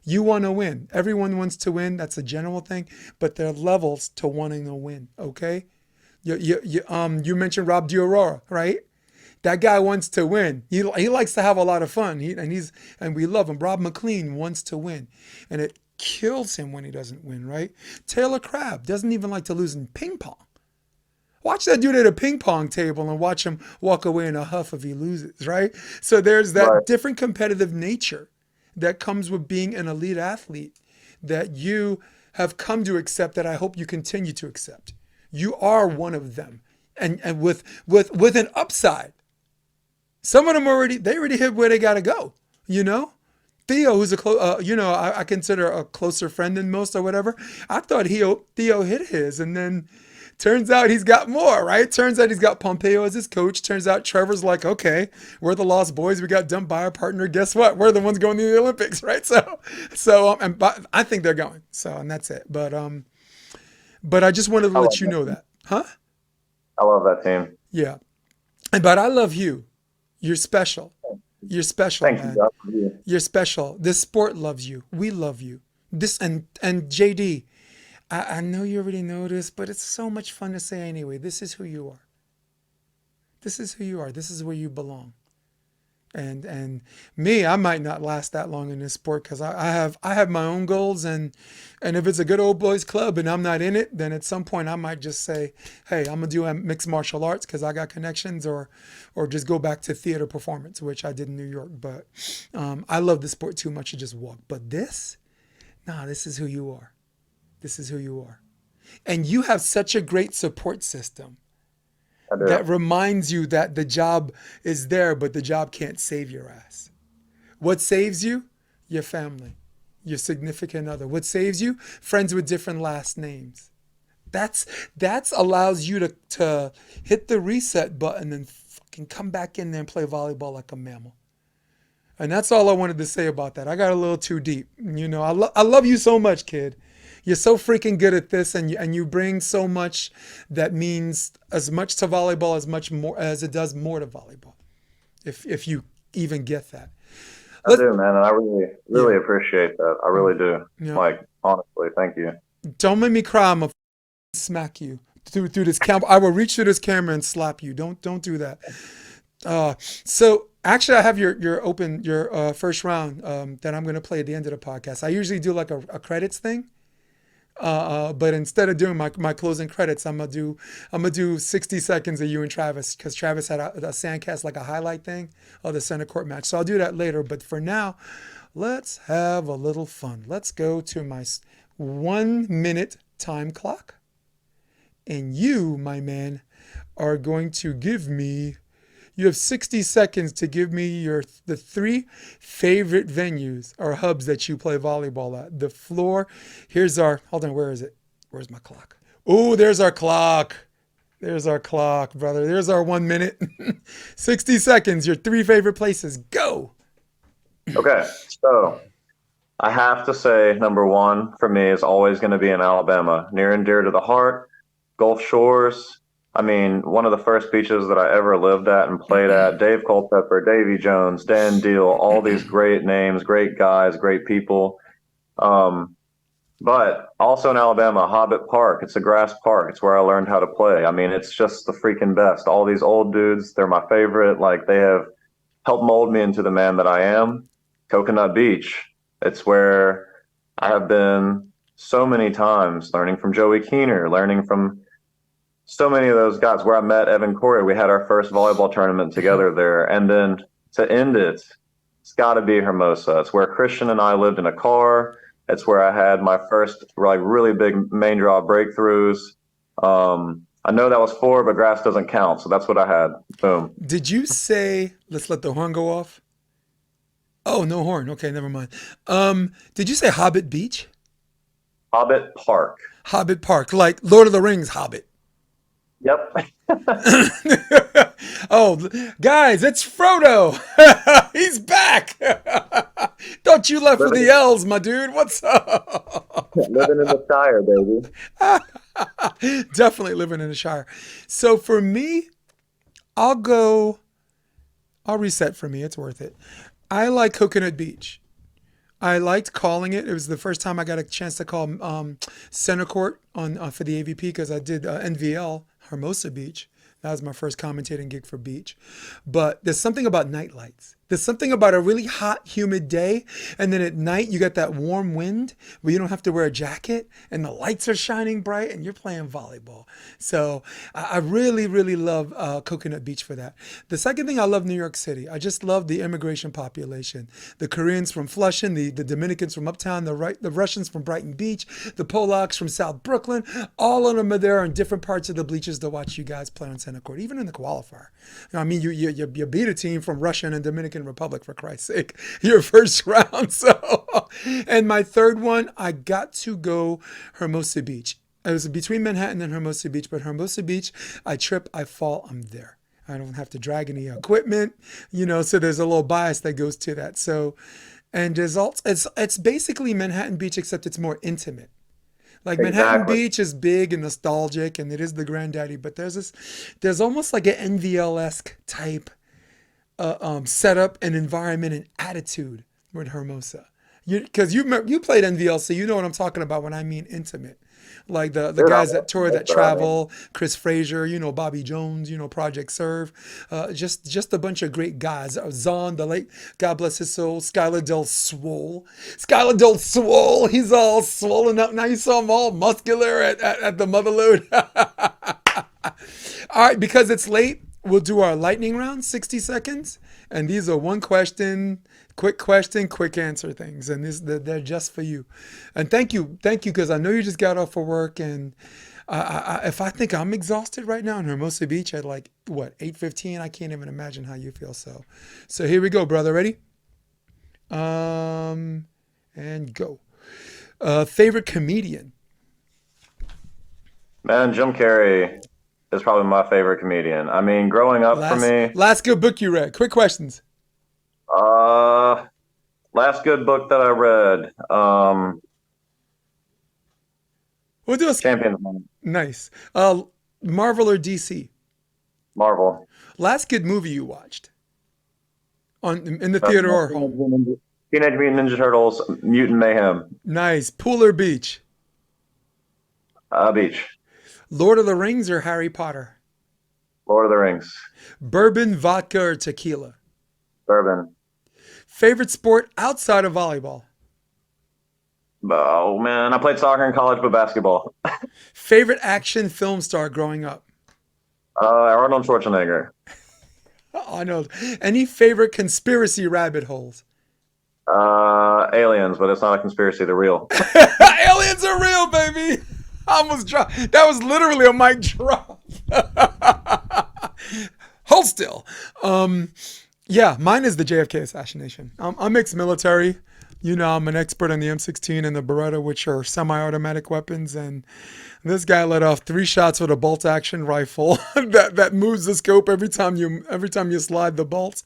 You want to win. Everyone wants to win. That's a general thing, but there are levels to wanting to win. Okay, you mentioned Rob DiAurora, right? That guy wants to win. He likes to have a lot of fun. And we love him. Rob McLean wants to win, and it kills him when he doesn't win. Right? Taylor Crabb doesn't even like to lose in ping pong. Watch that dude at a ping pong table and watch him walk away in a huff if he loses. Right? So there's Right. that different competitive nature that comes with being an elite athlete that you have come to accept, that I hope you continue to accept. You are one of them, and with an upside. Some of them already hit where they got to go. You know, Theo, who's I consider a closer friend than most or whatever. I thought Theo hit his, and then turns out he's got more, right? Turns out he's got Pompeo as his coach. Turns out Trevor's like, okay, we're the Lost Boys. We got dumped by our partner. Guess what? We're the ones going to the Olympics, right? But I think they're going. So, and that's it. But I just wanted to I let love you that know team. that, huh? I love that team. Yeah. But I love you. You're special. You're special, Thank you, man. God, for you. You're special. This sport loves you. We love you. This and JD, I know you already know this, but it's so much fun to say anyway. This is who you are. This is who you are. This is where you belong. And me, I might not last that long in this sport because I have my own goals, and if it's a good old boys club and I'm not in it, then at some point I might just say, hey, I'm gonna do a mixed martial arts because I got connections, or just go back to theater performance, which I did in New York. But I love the sport too much to just walk. But this, nah, this is who you are. This is who you are. And you have such a great support system I do. that reminds you that the job is there, but the job can't save your ass. What saves you? Your family, your significant other. What saves you? Friends with different last names. That's allows you to hit the reset button and fucking come back in there and play volleyball like a mammal. And that's all I wanted to say about that. I got a little too deep. I love you so much, kid. You're so freaking good at this, and you bring so much that means as much to volleyball as much more as it does more to volleyball. If you even get that. I Let do, man, and I really, Yeah, really appreciate that. I really do. yeah. Like, honestly, thank you. Don't make me cry. I'm gonna smack you through this camera. I will reach through this camera and slap you. Don't do that. So actually, I have your first round that I'm gonna play at the end of the podcast. I usually do like a credits thing. But instead of doing my closing credits, I'm gonna do 60 seconds of you and Travis, because Travis had a sandcast, like a highlight thing of the center court match. So I'll do that later. But for now, let's have a little fun. Let's go to my 1 minute time clock, and you, my man, are going to give me. You have 60 seconds to give me the three favorite venues or hubs that you play volleyball at. The floor. Hold on, where is it? Where's my clock? Oh, there's our clock. There's our clock, brother. There's our 1 minute. 60 seconds, your three favorite places. Go. Okay, so I have to say, number one for me is always going to be in Alabama, near and dear to the heart. Gulf Shores. I mean, one of the first beaches that I ever lived at and played at. Dave Culpepper, Davy Jones, Dan Deal, all these great names, great guys, great people. Um, but also in Alabama, Hobbit Park. It's a grass park. It's where I learned how to play. I mean, it's just the freaking best. All these old dudes, they're my favorite. Like, they have helped mold me into the man that I am. Coconut Beach. It's where I have been so many times, learning from Joey Keener, learning from so many of those guys, where I met Evan Cory. We had our first volleyball tournament together there. And then to end it, it's got to be Hermosa. It's where Christian and I lived in a car. It's where I had my first like really big main draw breakthroughs. I know that was four, but grass doesn't count. So that's what I had. Boom. Did you say, let's let the horn go off? Oh, no horn. Okay, never mind. Did you say Hobbit Beach? Hobbit Park. Hobbit Park, like Lord of the Rings Hobbit. Yep. Oh, guys, it's Frodo. He's back. Don't you left for living, the elves, my dude. What's up? living in the Shire, baby. Definitely living in the Shire. So for me, I'll reset for me. It's worth it. I like Coconut Beach. I liked calling it. It was the first time I got a chance to call center court on for the AVP, because I did NVL Hermosa Beach. That was my first commentating gig for Beach. But there's something about night lights. There's something about a really hot, humid day, and then at night you get that warm wind where you don't have to wear a jacket, and the lights are shining bright, and you're playing volleyball. So I really, really love Coconut Beach for that. The second thing, I love New York City. I just love the immigration population. The Koreans from Flushing, the Dominicans from Uptown, the Russians from Brighton Beach, the Polacks from South Brooklyn. All of them are there in different parts of the bleachers to watch you guys play on center court, even in the qualifier. I mean, you beat a team from Russian and Dominican Republic, for Christ's sake, your first round. So, and my third one, I got to go Hermosa Beach. It was between Manhattan and Hermosa Beach, but Hermosa Beach, I trip, I fall, I'm there. I don't have to drag any equipment, so there's a little bias that goes to that. So, and it's basically Manhattan Beach, except it's more intimate. Like Manhattan Beach is big and nostalgic, and it is the granddaddy, but there's almost like an NVL-esque type setup and environment and attitude with Hermosa. Because you played NVL, so you know what I'm talking about when I mean intimate. Like the guys that tour, that travel, Chris Frazier, Bobby Jones, Project Serve, just a bunch of great guys. Zahn, the late, God bless his soul, Skylar Del Swole. He's all swollen up. Now you saw him all muscular at the Motherlode. All right, because it's late, we'll do our lightning round, 60 seconds. And these are quick question, quick answer things. And they're just for you. And thank you, because I know you just got off of work. And if I think I'm exhausted right now in Hermosa Beach at 8:15, I can't even imagine how you feel. So here we go, brother. Ready? And go. Favorite comedian? Man, Jim Carrey is probably my favorite comedian. I mean, growing up for me. Last good book you read. Quick questions. Last good book that I read. We'll do a Champion of Money. Nice. Marvel or DC? Marvel. Last good movie you watched in the theater or home? Teenage Mutant Ninja Turtles, Mutant Mayhem. Nice. Pool or beach? Beach. Lord of the Rings or Harry Potter? Lord of the Rings. Bourbon, vodka, or tequila? Bourbon. Favorite sport outside of volleyball? Oh, man. I played soccer in college, but basketball. Favorite action film star growing up? Arnold Schwarzenegger. Arnold. Any favorite conspiracy rabbit holes? Aliens, but it's not a conspiracy. They're real. Aliens are real, baby. I almost dropped. That was literally a mic drop. Hold still. Yeah, mine is the JFK assassination. I'm ex-military. I'm an expert on the M16 and the Beretta, which are semi-automatic weapons. And this guy let off 3 shots with a bolt-action rifle that moves the scope every time you slide the bolts.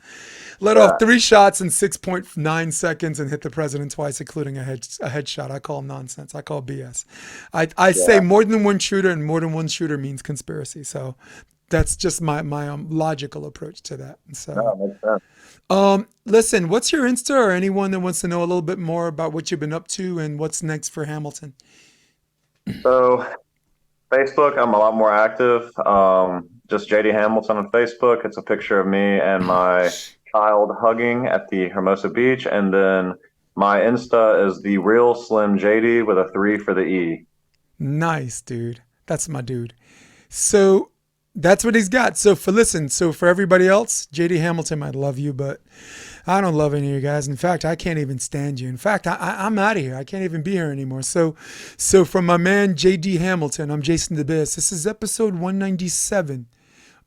Let off 3 shots in 6.9 seconds and hit the president twice, including a headshot. I call nonsense. I call BS. I say more than one shooter, and more than one shooter means conspiracy. So that's just my logical approach to that. So, makes sense. Listen, what's your Insta, or anyone that wants to know a little bit more about what you've been up to and what's next for Hamilton? So, Facebook, I'm a lot more active. Just JD Hamilton on Facebook. It's a picture of me and my child hugging at the Hermosa Beach. And then my Insta is the real Slim JD with a 3 for the E. Nice, dude. That's my dude. So that's what he's got. So for everybody else, JD Hamilton might love you, but I don't love any of you guys. In fact, I can't even stand you. In fact, I'm out of here. I can't even be here anymore. So from my man, JD Hamilton, I'm Jason DeBiss. This is episode 197.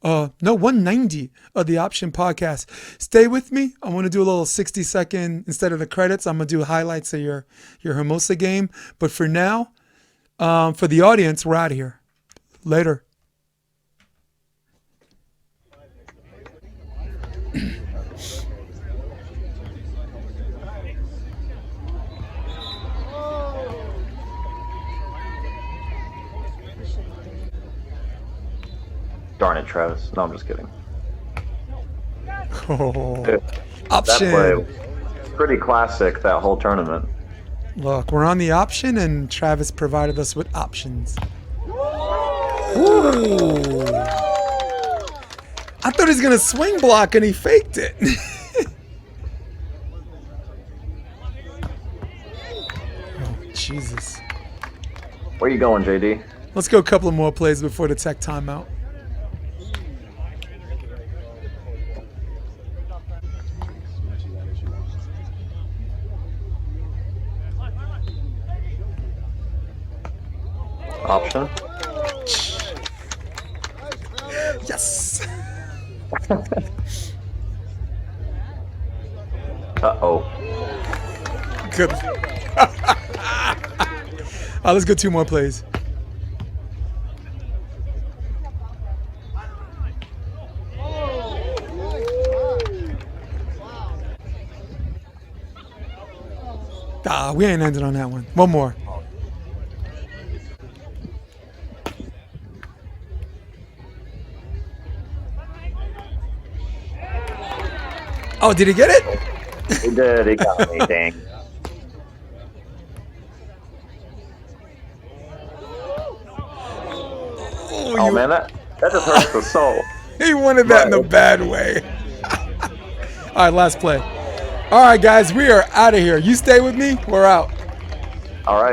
190 of the Option Podcast. Stay with me. I want to do a little 60-second, instead of the credits, I'm going to do highlights of your Hermosa game. But for now, for the audience, we're out of here. Later. Darn it, Travis. No, I'm just kidding. Option. That play was pretty classic, that whole tournament. Look, we're on the option, and Travis provided us with options. Ooh. I thought he was gonna swing block and he faked it. Oh, Jesus. Where you going, JD? Let's go a couple of more plays before the tech timeout. Option. Yes. Uh-oh. Good. Let's go 2 more plays. We ain't ended on that one. One more. Oh, did he get it? He did. He got me. Dang. Oh, man, that just hurts the soul. He wanted that in a bad way. All right, last play. All right, guys, we are out of here. You stay with me. We're out. All right.